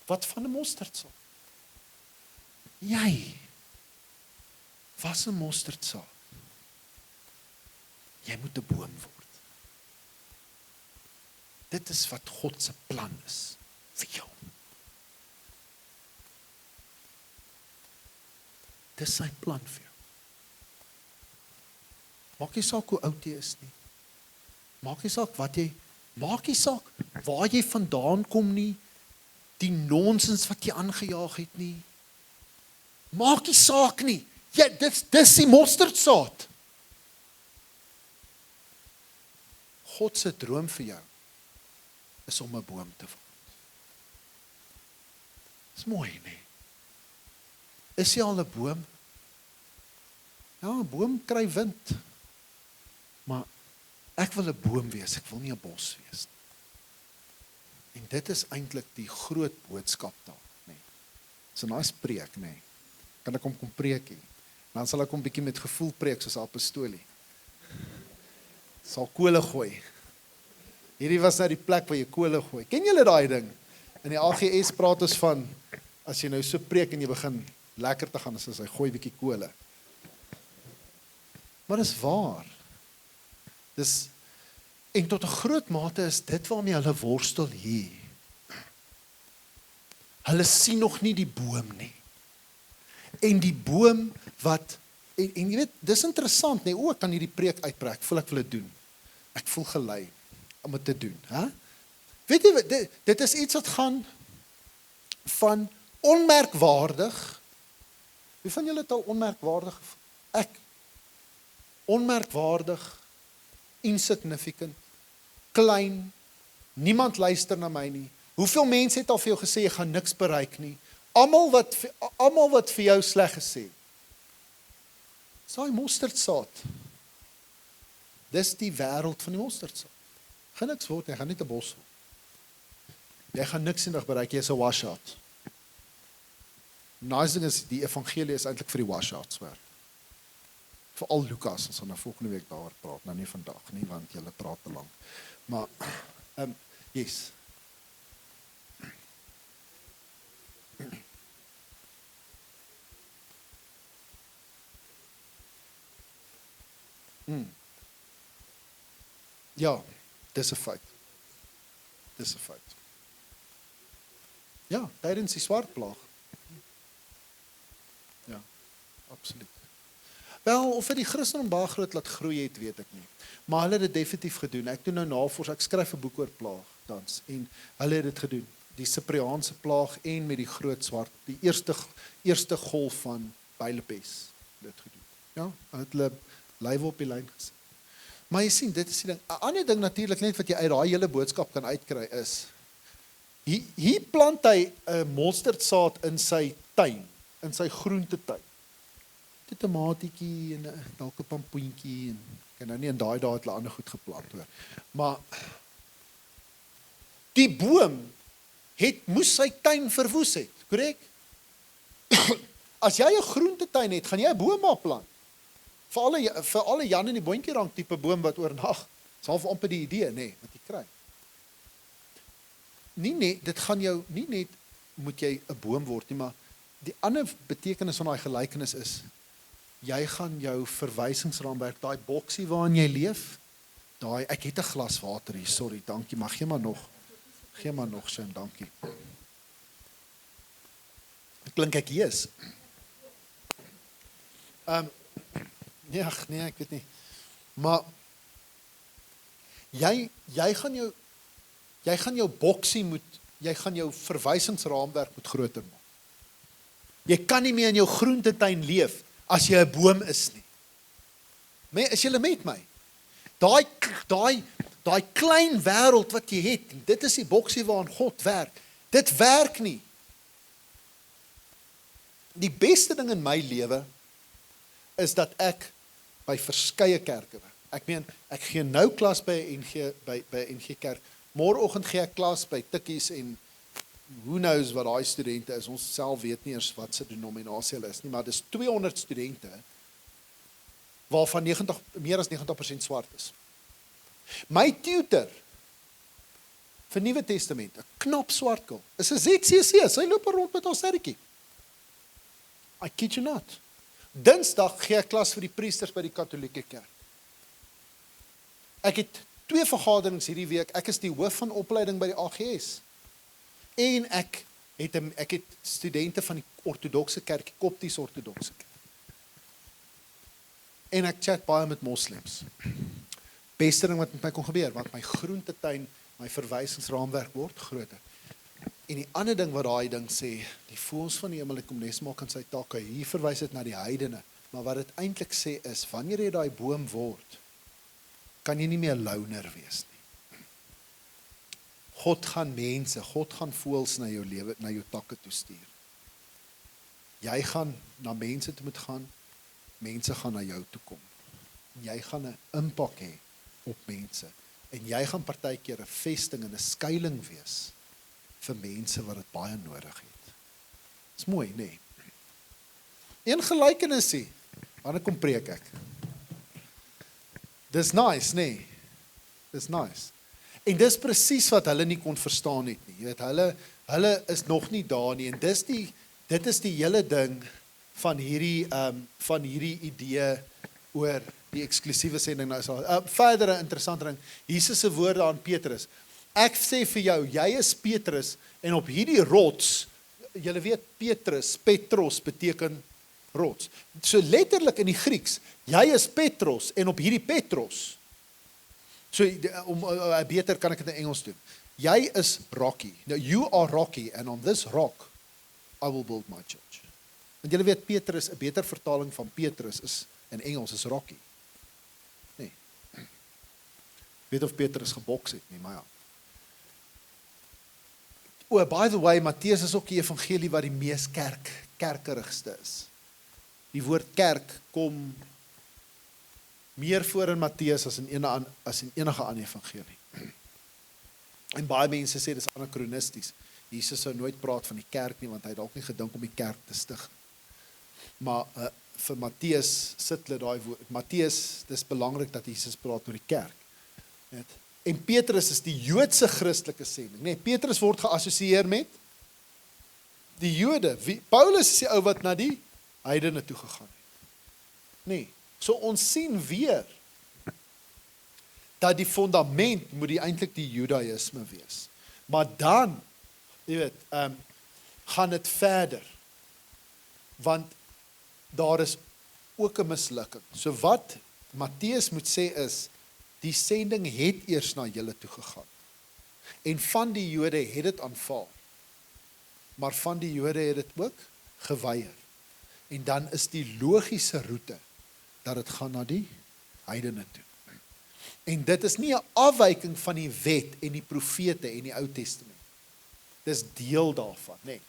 Wat van 'n mosterdsaad? Jy was 'n mosterdsaad. Jy moet 'n boom word. Dit is wat God se plan is vir jou. Dis sy plan vir jou. Maak nie saak hoe oud jy is nie. Maak nie saak maak nie saak waar jy vandaan kom nie, die nonsens wat jy aangejaag het nie. Maak nie saak nie. Dis die mosterdsaad. God se droom vir jou is om 'n boom te word. Dis mooi, nee. Is jy al 'n boom? Ja, 'n boom kry wind. Maar ek wil 'n boom wees, ek wil nie 'n bos wees nie. En dit is eintlik die groot boodskap daar, nee. So 'n nice preek, nee. Kan ek hom kom preek hier? Dan sal ek hom bietjie met gevoel preek soos apostolie. Sal kole gooi. Hierdie was nou die plek waar jy kole gooi. Ken julle daai ding? In die AGS praat ons van, as jy nou so preek en jy begin lekker te gaan, as hy gooi bietjie kole. Maar dis waar. En tot 'n groot mate is dit waarmee hulle worstel hier. Hulle sien nog nie die boom nie. En die boom wat, en jy weet, dis interessant, nee, ek kan hierdie preek uitbrei, ek voel dit doen. Ek voel gelei om dit te doen. Weet jy, dit is iets wat gaan van onmerkwaardig. Wie van julle het al onmerkwaardig gevoel? Ek. Onmerkwaardig, insignificant, klein, niemand luister na my nie. Hoeveel mense het al vir jou gesê, jy gaan niks bereik nie? Almal wat vir jou sleg gesê. Dis daai mosterdsaad. Dis die wêreld van die mosterdsaad. Gaan niks word, jy gaan net 'n bos word. Jy gaan niks eendag bereik, jy is 'n washout. Nice ding is, die evangelie is eintlik vir die washouts werk. Veral Lukas, ons gaan nou volgende week daaroor praat, nou nie vandag nie, want julle praat te lank. Maar, yes. Ja, dis 'n feit. Dis 'n feit. Ja, tydens die swart plaag. Ja, absoluut. Wel, of dit die Christendom baie groot laat groei het, weet ek nie. Maar hulle het dit definitief gedoen. Ek doen nou navorsing, ek skryf 'n boek oor plaag tans en hulle het dit gedoen. Die Sipriaanse plaag en met die groot swart, die eerste golf van builepes dit gedoen. Ja, hulle lywe op die lyn gesit. Maar jy sien, dit is die ding. 'n Ander ding natuurlik net wat jy uit daai hele boodskap kan uitkry is, Hier plant hy 'n mosterdsaad in sy tuin, in sy groentetuin. 'n Tomatietjie en dalk 'n pampoentjie en kan nou nie in daai dae het hulle ander goed geplant hoor. Maar die boom moes sy tuin verwoes het, korrek? As jy 'n groentetuin het, gaan jy 'n boom maar plant. Vir alle Jan en die boontjie rank tipe boom wat oornag, is half amper die idee, wat jy kry. Dit gaan jou, nie net moet jy 'n boom word nie, maar die ander betekenis van daai gelykenis is, jy gaan jou verwysingsraamwerk, daai boksie waarin jy leef, ek het 'n glas water hier, sorry, dankie, maar gee maar nog, Shem, dankie. Klink ek Jesus? Nee, ek weet nie. Maar jy gaan jou boksie jy gaan jou verwysingsraamwerk moet groter maak. Jy kan nie meer in jou groentetuin leef as jy 'n boom is nie. Is julle met my? Daai klein wêreld wat jy het, dit is die boksie waarin God werk. Dit werk nie. Die beste ding in my lewe is dat ek by verskeie kerke werk. Ek gee nou klas by NG Kerk. Môreoggend gee ek klas by Tikkies en who knows wat daai studente is. Ons self weet nie eers wat se denominasie hulle is nie, maar dis 200 studente waarvan meer as 90% swart is. My tutor vir Nuwe Testament, 'n knap swart girl, is 'n ZCC, sy loop rond met haar sterretjie. I kid you not. Dinsdag gee ek klas vir die priesters by die Katolieke Kerk. Ek het 2 vergaderings hierdie week. Ek is die hoof van opleiding by die AGS. En ek het studente van die ortodokse kerk, Kopties ortodokse kerk. En ek chat baie met moslems. Beste ding wat met my kon gebeur, want my groentetuin, my verwysingsraamwerk word groter. En die ander ding wat daai ding sê, die voëls van die hemel kom nes maak aan sy takke. Hier verwys dit na die heidene, maar wat dit eintlik sê is, wanneer jy daai boom word, kan jy nie meer loner wees nie. God gaan voëls na jou lewe, na jou takke toe stuur. Jy gaan na mense toe moet gaan, mense gaan na jou toe kom. Jy gaan 'n impak hê op mense, en jy gaan partykeer 'n vesting en 'n skuiling wees vir mense wat dit baie nodig het. Dis mooi, nee. Een gelykenisie, wanneer kom preek ek? Dis nice, nee. Dis nice. En dis presies wat hulle nie kon verstaan het nie. Jy weet, hulle is nog nie daar nie, en dit is die hele ding van hierdie idee oor die eksklusiewe sending. Verder 'n interessante ding, Jesus se woorde aan Petrus. Ek sê vir jou, jy is Petrus, en op hierdie rots, julle weet Petros beteken rots. So letterlik in die Grieks, jy is Petros, en op hierdie Petros, so beter kan ek dit in Engels doen. Jy is Rocky. Now you are Rocky, and on this rock I will build my church. Want julle weet Petrus, 'n beter vertaling van Petrus is in Engels is Rocky. Nee. Weet of Petrus geboks het nie, maar ja. By the way, Matteus is ook die evangelie wat die mees kerkerigste is. Die woord kerk kom meer voor in Matteus as in enige ander evangelie. En baie mense sê dis anachronisties. Jesus sou nooit praat van die kerk nie, want hy het dalk nie gedink om die kerk te stig. Maar vir Matteus sit hulle daai woord. Matteus, dis belangrik dat Jesus praat oor die kerk. En Petrus is die Joodse Christelike sending. Nee, Petrus word geassosieer met die Jode. Paulus is die ou wat na die heidene toe gegaan het. Nee, so ons sien weer dat die fundament moet eintlik die Judaïsme wees. Maar dan, jy weet, gaan dit verder. Want daar is ook 'n mislukking. So wat Matteus moet sê is, die sending het eers na julle toe gegaan. En van die Jode het dit aanvaar. Maar van die Jode het dit ook geweier. En dan is die logiese roete dat dit gaan na die heidene toe. En dit is nie 'n afwyking van die wet en die profete en die Ou Testament. Dis deel daarvan, nê.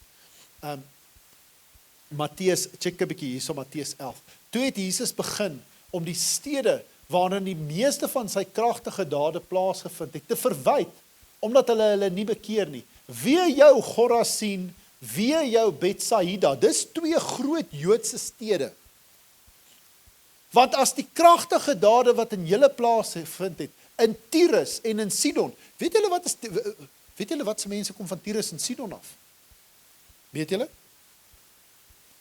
Matteus, check 'n bietjie hierso Matteus 11. Toe het Jesus begin om die stede waarin die meeste van sy kragtige dade plaasgevind het, te verwyd, omdat hulle nie bekeer nie. Wee jou Chorazin, wee jou Betsaida, dis 2 groot Joodse stede. Want as die kragtige dade wat in julle plaasgevind het, in Tyrus en in Sidon, weet julle wat se mense kom van Tyrus en Sidon af? Weet julle?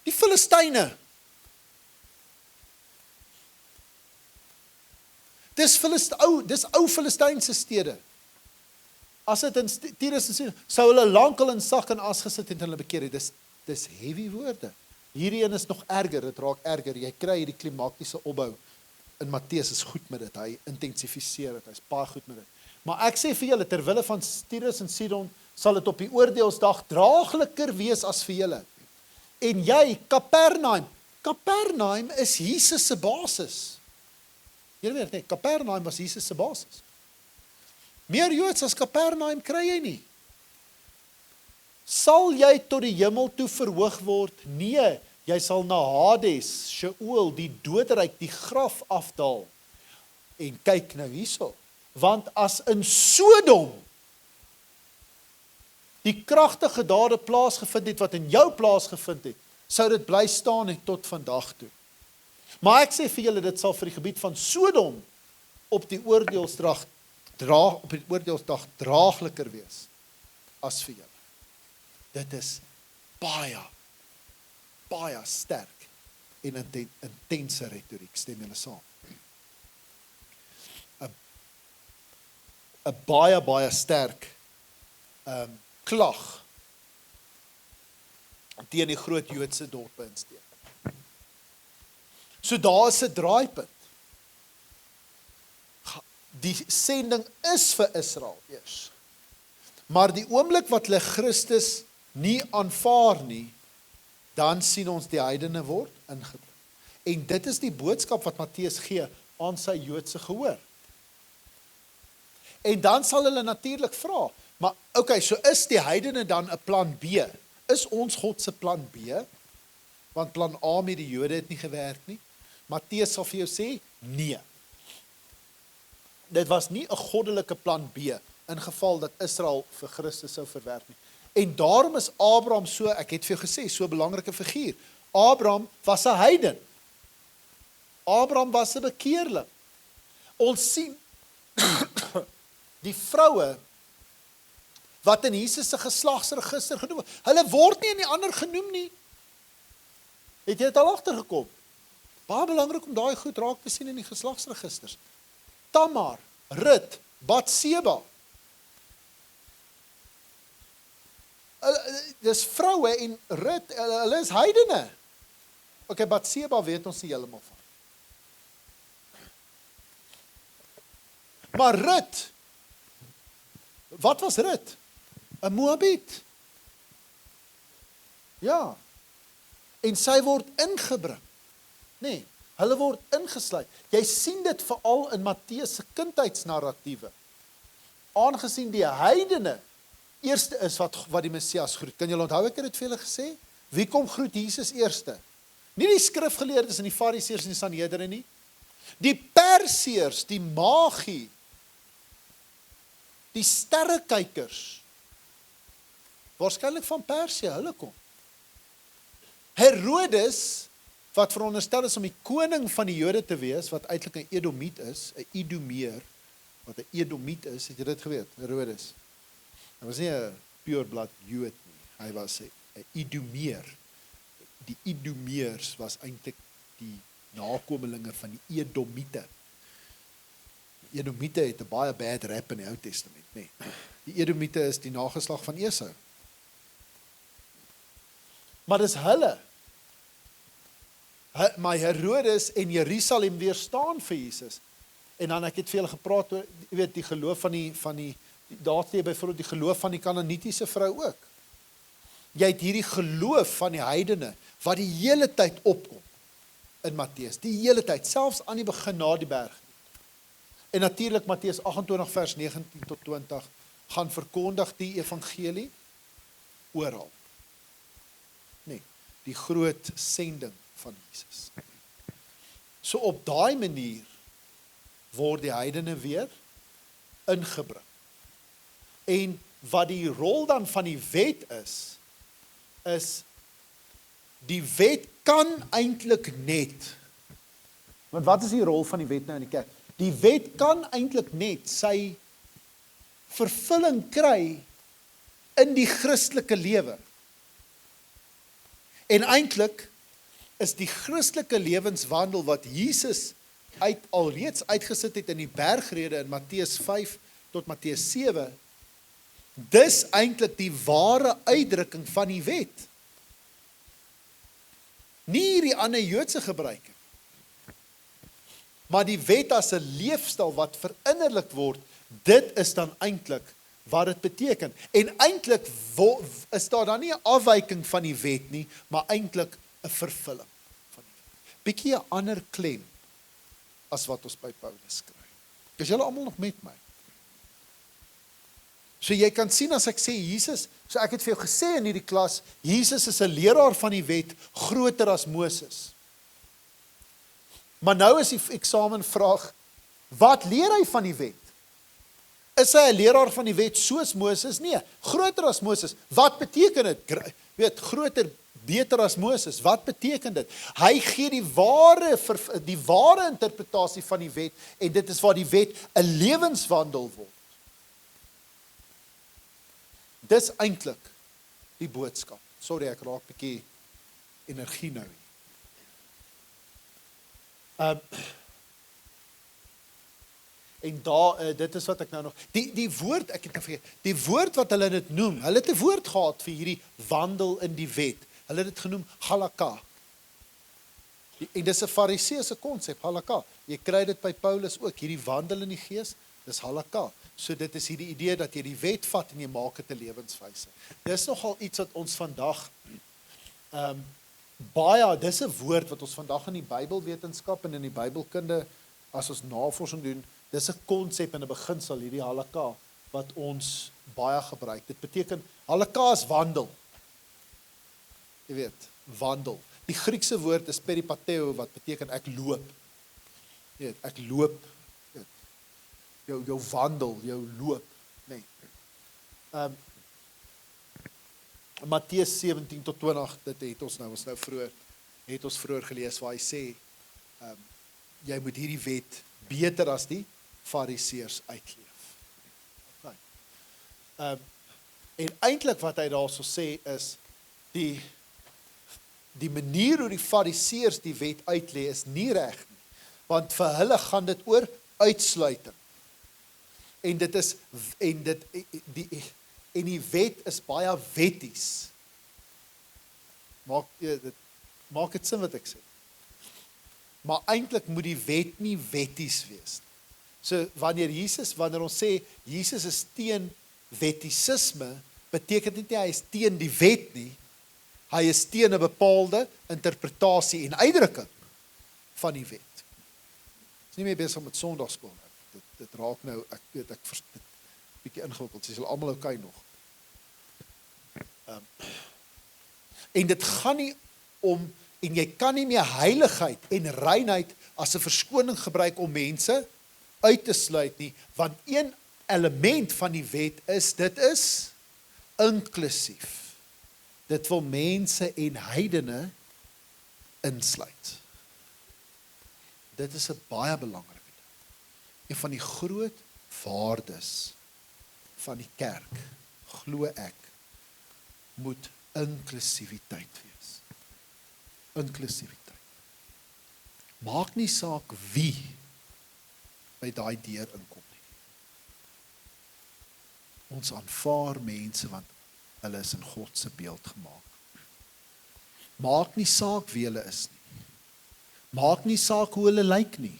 Die Filistyne. Dis ou Filistynse stede. As dit in Tyrus en Sidon, sou hulle lankal in sak en as gesit het en hulle bekeer het. Dis heavy woorde. Hierdie een is nog erger, dit raak erger. Jy kry hierdie klimatiese opbou. In Matteus is goed met dit, hy intensifiseer dit, hy is baie goed met dit. Maar ek sê vir julle, terwille van Tyrus en Sidon, sal dit op die oordeelsdag draagliker wees as vir julle. En jy, Kapernaum is Jesus se basis. Julle weet nie, Kapernaum was Jesus se basis. Meer Joods as Kapernaum kry jy nie. Sal jy tot die hemel toe verhoog word? Nee, jy sal na Hades, Sheol, die doodryk, die graf afdaal. En kyk nou hierso, want as in Sodom die kragtige dade plaasgevind het wat in jou plaasgevind het, sou dit bly staan en tot vandag toe. Maar ek sê vir julle, dit sal vir die gebied van Sodom op die oordeelsdag draagliker wees as vir julle. Dit is baie sterk en intense retoriek, stem julle saam. 'n baie sterk klag teen die groot Joodse dorpe insteek. So daar is 'n draaipunt. Die sending is vir Israel eers. Maar die oomblik wat hulle Christus nie aanvaar nie, dan sien ons die heidene word ingebring. En dit is die boodskap wat Matteus gee aan sy Joodse gehoor. En dan sal hulle natuurlik vra, maar okay, so is die heidene dan 'n plan B? Is ons God se plan B? Want plan A met die Jode het nie gewerk nie. Matteus sal vir jou sê, nee. Dit was nie 'n goddelike plan B, in geval dat Israel vir Christus sou verwerp nie. En daarom is Abraham so, ek het vir jou gesê, so 'n belangrike figuur. Abraham was 'n heiden. Abraham was 'n bekeerling. Ons sien die vroue wat in Jesus se geslagsregister genoem word, hulle word nie in die ander genoem nie. Het jy dit al agtergekom? Baie belangrik om daai goed raak te sien in die geslagsregisters. Tamar, Rut, Batseba. Dis vroue en Rut, hulle is heidene. Okay, Batseba weet ons nie heeltemal van. Maar Rut, wat was Rut? 'n Moabiet. Ja. En sy word ingebring. Nee, hulle word ingesluit. Jy sien dit veral in Matteus se kindheidsnarratiewe. Aangesien die heidene eerste is wat die Messias groet. Kan julle onthou ek het dit vir julle gesê? Wie kom groet Jesus eerste? Nie die skrifgeleerdes en die fariseërs en die Sanhedrin nie. Die Perseërs, die magie, die sterrekykers, waarskynlik van Persië, hulle kom. Herodes, wat veronderstel is om die koning van die Jode te wees, wat eintlik 'n Edomiet is, 'n Idumeer, wat 'n Edomiet is, het jy dit geweet, Herodes? Hy was nie 'n pureblood Jood nie, hy was 'n Idumeer. Die Idumeers was eintlik die nakomelinge van die Edomiete. Die Edomiete het 'n baie bad rap in die Ou Testament, nee. Die Edomiete is die nageslag van Esau. Maar dis hulle. Maar Herodes en Jerusalem weerstaan vir Jesus. En dan ek het vir julle gepraat oor, jy weet, die geloof van die daar sê byvoorbeeld die geloof van die Kanaanitiese vrou ook. Jy het hierdie geloof van die heidene wat die hele tyd opkom in Matteus, die hele tyd, selfs aan die begin na die berg. En natuurlik Matteus 28 vers 19 tot 20 gaan verkondig die evangelie oral. Nee, die groot sending van Jesus. So op daai manier word die heidene weer ingebring. En wat die rol dan van die wet is die wet kan eintlik net, want wat is die rol van die wet nou in die kerk? Die wet kan eintlik net sy vervulling kry in die Christelike lewe. En eintlik is die Christelike lewenswandel wat Jesus alreeds uitgesit het in die bergrede in Matteus 5 tot Matteus 7, dis eintlik die ware uitdrukking van die wet. Nie hierdie ander Joodse gebruike, maar die wet as 'n leefstyl wat verinnerlik word, dit is dan eintlik wat dit beteken. En eintlik is daar dan nie 'n afwyking van die wet nie, maar eintlik 'n vervulling van die wet. Bietjie 'n ander klem as wat ons by Paulus kry. Is julle almal nog met my? So jy kan sien as ek sê Jesus, so ek het vir jou gesê in hierdie klas, Jesus is 'n leraar van die wet, groter as Moses. Maar nou is die eksamenvraag, wat leer hy van die wet? Is hy 'n leraar van die wet soos Moses? Nee, groter as Moses. Wat beteken dit? Weet, groter, beter as Moses. Wat beteken dit? Hy gee die ware interpretasie van die wet, en dit is waar die wet 'n lewenswandel word. Dis eintlik die boodskap. Sorry, ek raak 'n bietjie energie nou. En daar, dit is wat ek nou nog, die woord, ek het nou vergeet, die woord wat hulle dit noem, hulle het 'n woord gehad vir hierdie wandel in die wet, hulle het dit genoem halakha. En dis 'n fariseëse konsep, halakha. Jy kry dit by Paulus ook, hierdie wandel in die gees, dis halakha. So dit is hierdie idee dat jy die wet vat en jy maak dit 'n lewenswyse. Dis nogal iets wat ons vandag baie, dis 'n woord wat ons vandag in die Bybelwetenskap en in die Bybelkunde, as ons navorsing doen, dis 'n konsep en 'n beginsel, hierdie halakha, wat ons baie gebruik. Dit beteken, halakha is wandel. Jy weet, wandel. Die Griekse woord is peripateo, wat beteken ek loop. Jy weet, ek loop. Jou wandel, jou loop. Nee. Matteus 17 tot 20, dit het ons vroeër gelees, waar hy sê, jy moet hierdie wet beter as die fariseërs uitleef. Okay. En eintlik wat hy daarso sê is, die manier hoe die fariseërs die wet uitlê is nie reg nie, want vir hulle gaan dit oor uitsluiting. En die wet is baie wetties. Maak dit sin wat ek sê. Maar eintlik moet die wet nie wetties wees. So wanneer ons sê Jesus is teen wettisisme, beteken dit nie hy is teen die wet nie. Hy is teen 'n bepaalde interpretasie en uitdrukking van die wet. Is nie meer besig met Sondagskool. Dit raak nou, ek weet, ek dit bietjie ingewikkeld, is julle almal okay nog? En dit gaan nie om, en jy kan nie meer heiligheid en reinheid as 'n verskoning gebruik om mense uit te sluit nie, want een element van die wet is, dit is inklusief. Dit wil mense en heidene insluit. Dit is 'n baie belangrike. En van die groot waardes van die kerk, glo ek, moet inklusiwiteit wees. Inklusiwiteit. Maak nie saak wie by daai deur inkom nie. Ons aanvaar mense want hulle is in God se beeld gemaak. Maak nie saak wie hulle is nie. Maak nie saak hoe hulle lyk nie.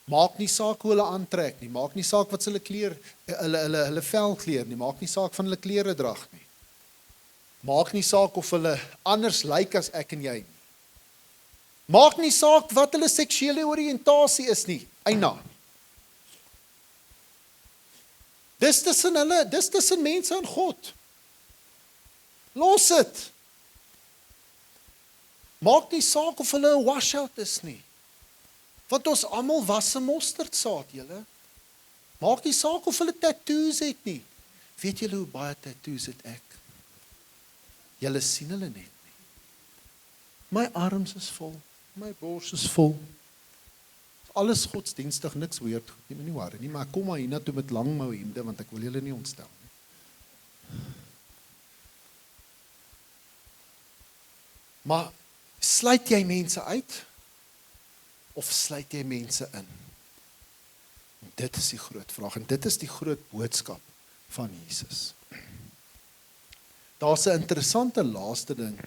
Maak nie saak hoe hulle aantrek nie, maak nie saak wat hulle hulle velkleur nie, maak nie saak van hulle kleredrag nie. Maak nie saak of hulle anders lyk as ek en jy nie. Maak nie saak wat hulle seksuele oriëntasie is nie, eina. Dis tussen mense en God. Los dit. Maak nie saak of hulle 'n washout is nie. Want ons almal was 'n mosterdsaad, julle. Maak nie saak of hulle tattoos het nie. Weet julle hoe baie tattoos het ek? Julle sien hulle net nie. My arms is vol, my bors is vol. Alles godsdienstig, niks weird, nie worry nie, maar ek kom maar hiernatoe met lang mou hemde, want ek wil julle nie ontstel nie. Maar sluit jy mense uit? Of sluit jy mense in? Dit is die groot vraag, en dit is die groot boodskap van Jesus. Daar's 'n interessante laaste ding.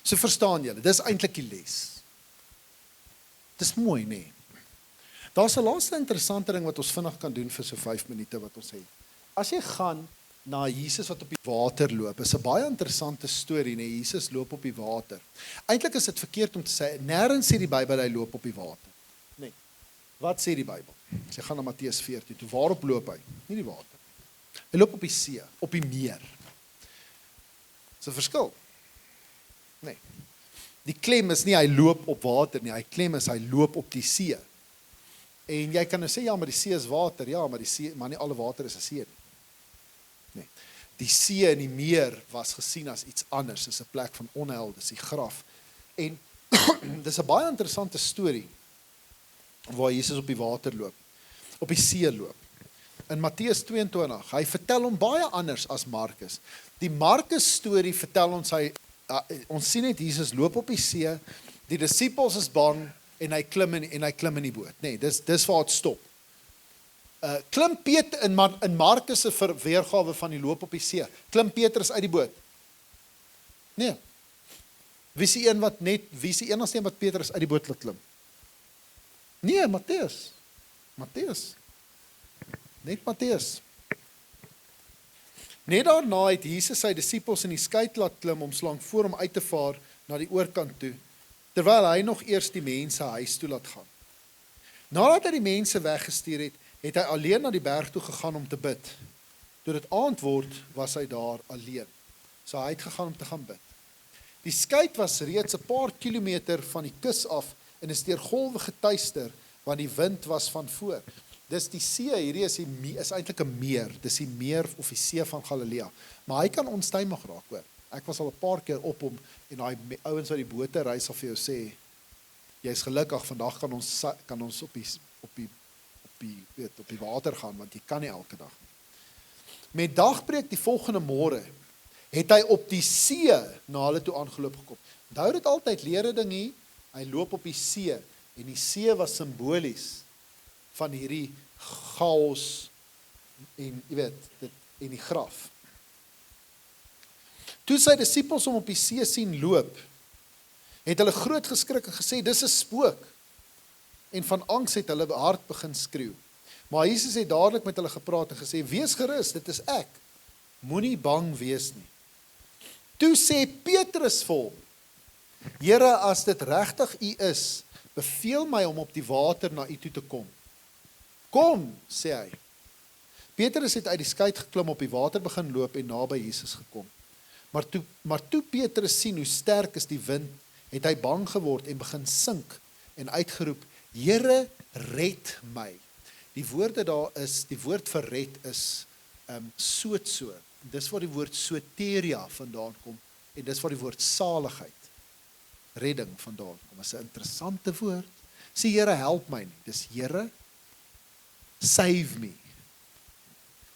So verstaan julle, dis eintlik die les. Dis mooi, nee. Daar's 'n laaste interessante ding wat ons vinnig kan doen vir so 5 minute wat ons het. As jy gaan na Jesus wat op die water loop, is 'n baie interessante storie, nee, Jesus loop op die water. Eintlik is dit verkeerd om te sê, nêrens sê die Bybel hy loop op die water. Nee. Wat sê die Bybel? Sy gaan na Matteus 14 toe. Waarop loop hy? Nie die water. Hy loop op die see, op die meer. Dis 'n verskil. Nee. Die klem is nie hy loop op water nie, hy klem is hy loop op die see. En jy kan nou sê, ja, maar die see is water, ja, maar die see, maar nie alle water is 'n see nie. Nee. Die see en die meer was gesien as iets anders, is 'n plek van onheil, dis die graf. En dis 'n baie interessante storie waar Jesus op die water loop, op die see loop. In Matteus 22, hy vertel hom baie anders as Markus. Die Markus storie vertel ons ons sien net Jesus loop op die see, die disippels is bang en hy klim in die boot. Nee, dis waar dit stop. Klim Peter in Markus se weergawe van die loop op die see. Klim Petrus uit die boot? Nee. Wie is die enigste een wat Petrus uit die boot laat klim? Nee, Matteus. Net Matteus. Net daarna het Jesus sy disippels in die skei laat klim om slank voor hom uit te vaar na die oorkant toe, terwyl hy nog eers die mense huis toe laat gaan. Nadat hy die mense weggestuur het, het hy alleen na die berg toe gegaan om te bid. Toe dit aand word, was hy daar alleen. So hy het gegaan om te gaan bid. Die skei was reeds 'n paar kilometer van die kus af en is deur golwe getuister, want die wind was van voor. Dis die see, hierdie is eintlik 'n meer, dis die meer of die see van Galilea. Maar hy kan onstuimig raak, hoor. Ek was al 'n paar keer op hom, en daai ouens wat die bote ry sal vir jou sê, jy's gelukkig, vandag kan ons op die water gaan, want jy kan nie elke dag nie. Met dagbreek die volgende môre, het hy op die see na hulle toe aangeloop gekom. Onthou dit altyd, leer 'n ding hier, hy loop op die see, en die see was simbolies van hierdie chaos en die graf. Toe sy disippels hom op die see sien loop, het hulle groot geskrik en gesê, dis 'n spook. En van angs het hulle hard begin skreeu. Maar Jesus het dadelik met hulle gepraat en gesê, wees gerus, dit is ek. Moenie bang wees nie. Toe sê Petrus vir hom, Here, as dit regtig U is, beveel my om op die water na U toe te kom. Kom, sê hy. Petrus het uit die skei geklim, op die water begin loop en naby Jesus gekom. Maar toe Petrus sien hoe sterk is die wind, het hy bang geword en begin sink en uitgeroep, Here, red my. Die woord vir red is soetso. Dis waar die woord soteria vandaan kom en dis waar die woord saligheid, redding vandaan kom. Dis 'n interessante woord. Sê Here, help my nie. Dis Here, save me.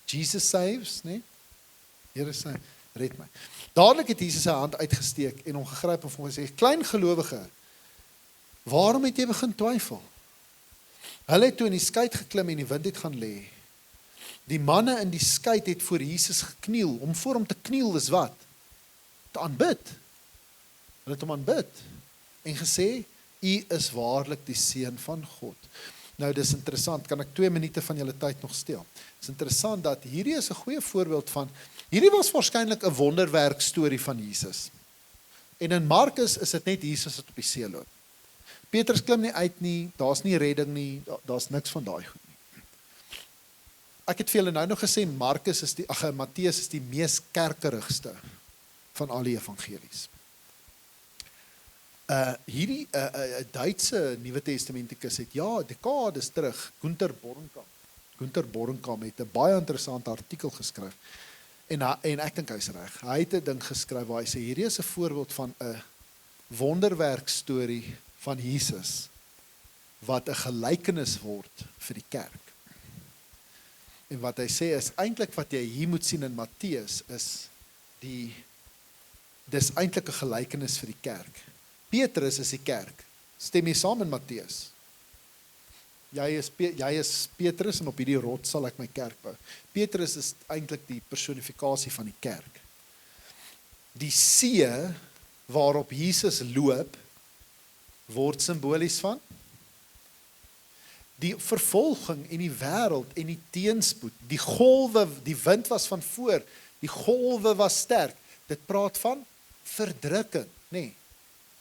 Jesus saves, nee? Here save, red my. Dadelik het Jesus sy hand uitgesteek en hom gegryp en vir hom gesê, klein gelowige, waarom het jy begin twyfel? Hulle het toe in die skei geklim en die wind het gaan lê. Die manne in die skei het voor Jesus gekniel. Om voor hom te kniel is wat? Te aanbid. Hulle het hom aanbid en gesê, U is waarlik die Seun van God. Nou, dis interessant, kan ek 2 minute van julle tyd nog steel? Dis interessant dat hierdie is 'n goeie voorbeeld van, hierdie was waarskynlik 'n wonderwerk storie van Jesus. En in Markus is dit net Jesus wat op die see loop. Petrus klim nie uit nie, daar's nie redding nie, daar's niks van daai goed nie. Ek het vir julle nou nog gesê, Matteus is die mees kerkerigste van al die evangelies. Hierdie Duitse Nuwe Testamentikus het dekades terug, Günter Bornkamp het 'n baie interessante artikel geskryf. En ek dink hy's reg. Hy het 'n ding geskryf waar hy sê hierdie is 'n voorbeeld van 'n wonderwerk storie van Jesus wat 'n gelykenis word vir die kerk. En wat hy sê is eintlik wat jy hier moet sien in Matteus is dis eintlik 'n gelykenis vir die kerk. Petrus is die kerk. Stem jy saam in Matteus? Jy is Petrus en op hierdie rots sal ek my kerk bou. Petrus is eintlik die personifikasie van die kerk. Die see waarop Jesus loop word simbolies van die vervolging en die wêreld en die teenspoed, die golwe, die wind was van voor, die golwe was sterk. Dit praat van verdrukking, nee.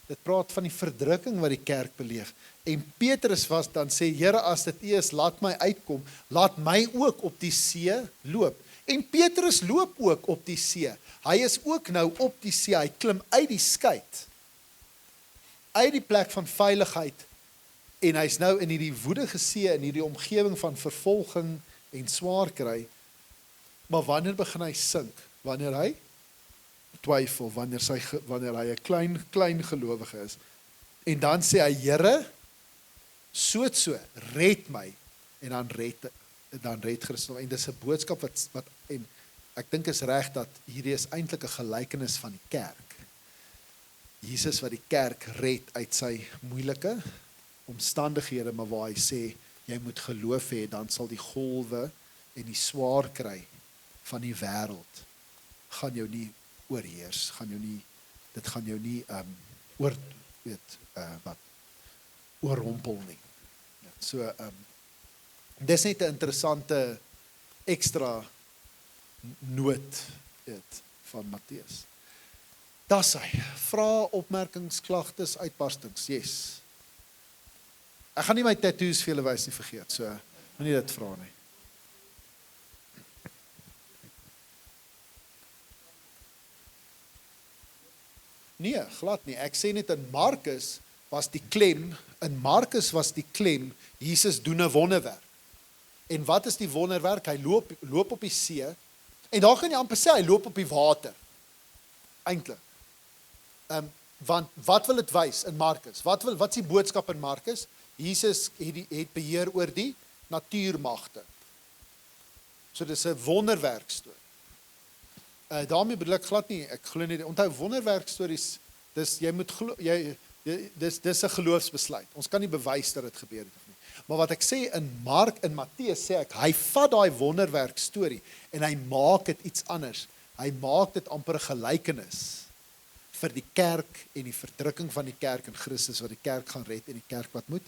Dit praat van die verdrukking wat die kerk beleef. En Petrus was dan sê, Here, as dit U is, laat my uitkom, laat my ook op die see loop. En Petrus loop ook op die see. Hy is ook nou op die see, hy klim uit die skei, uit die plek van veiligheid, en hy's nou in hierdie woedige see, in hierdie omgewing van vervolging en swaar kry. Maar wanneer begin hy sink? Wanneer hy twyfel, wanneer hy 'n klein gelowige is. En dan sê hy, Here, so, red my. En dan red Christus hom. En dis 'n boodskap wat en ek dink is reg dat hierdie is eintlik 'n gelykenis van die kerk. Jesus wat die kerk red uit sy moeilike omstandighede, maar waar hy sê, jy moet geloof hê, dan sal die golwe en die swaar kry van die wêreld gaan jou nie oorheers, dit gaan jou nie oorrompel nie. So, dis net 'n interessante ekstra noot van Matteus. Das hy, vrae, opmerkings, klagtes, uitbarstings, yes. Ek gaan nie my tattoos vir julle wys nie, vergeet, so moenie dit vra nie. Nee, glad nie. Ek sê net in Markus was die klem, Jesus doen 'n wonderwerk. En wat is die wonderwerk? Hy loop op die see, en daar gaan jy amper sê, hy loop op die water. Eintlik. Want wat wil dit wys in Markus? Wat is die boodskap in Markus? Jesus het beheer oor die natuurmagte. So dis 'n wonderwerk storie. Daarmee bedoel ek glad nie, ek glo nie, onthou wonderwerk stories, dis jy moet glo, dis 'n geloofsbesluit. Ons kan nie bewys dat dit gebeur het of nie. Maar wat ek sê in Matteus sê ek, hy vat daai wonderwerk storie en hy maak dit iets anders. Hy maak dit amper 'n gelykenis vir die kerk en die verdrukking van die kerk en Christus wat die kerk gaan red en die kerk wat moet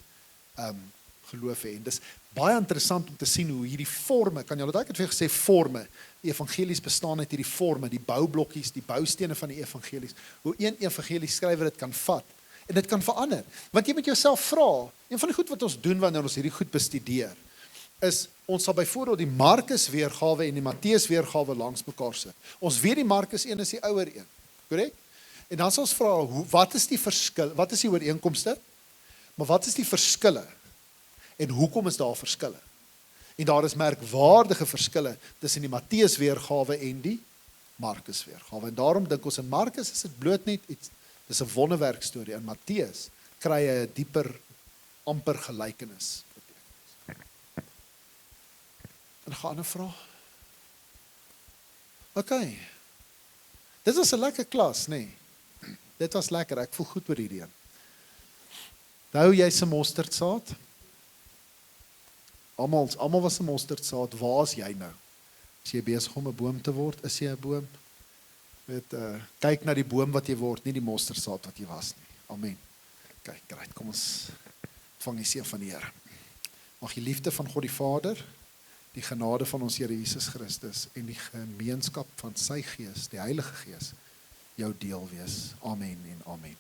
geloof hê. En dis baie interessant om te sien hoe hierdie forme, kan jy al daai gesê forme, die evangelies bestaan uit hierdie forme, die boublokkies, die boustene van die evangelies, hoe een evangelieskrywer dit kan vat en dit kan verander. Want jy moet jouself vra, een van die goed wat ons doen wanneer ons hierdie goed bestudeer, is ons sal byvoorbeeld die Markus weergawe en die Matteus weergawe langs mekaar sit. Ons weet die Markus een is die ouer een, korrek? En dan sal ons vra, wat is die verskil, wat is die ooreenkomste? Maar wat is die verskille? En hoekom is daar verskille? En daar is merkwaardige verskille tussen die Matteus weergawe en die Markus weergawe. En daarom dink ons in Markus is dit bloot net iets, dis 'n wonderwerk storie. In Matteus kry hy 'n dieper, amper gelykenis. En gaan 'n vraag. OK. Dit was 'n lekker klas, nê? Nee. Dit was lekker, ek voel goed oor hierdie een. Nou jy's 'n mosterdsaad. Almal was 'n mosterdsaad. Waar is jy nou? Is jy besig om 'n boom te word? Is jy 'n boom? Kyk na die boom wat jy word, nie die mosterdsaad wat jy was nie. Amen. Kyk, right, kom ons ontvang die seën van die Here. Mag die liefde van God die Vader, die genade van ons Here Jesus Christus en die gemeenskap van sy Gees, die Heilige Gees, jou deel wees. Amen en amen.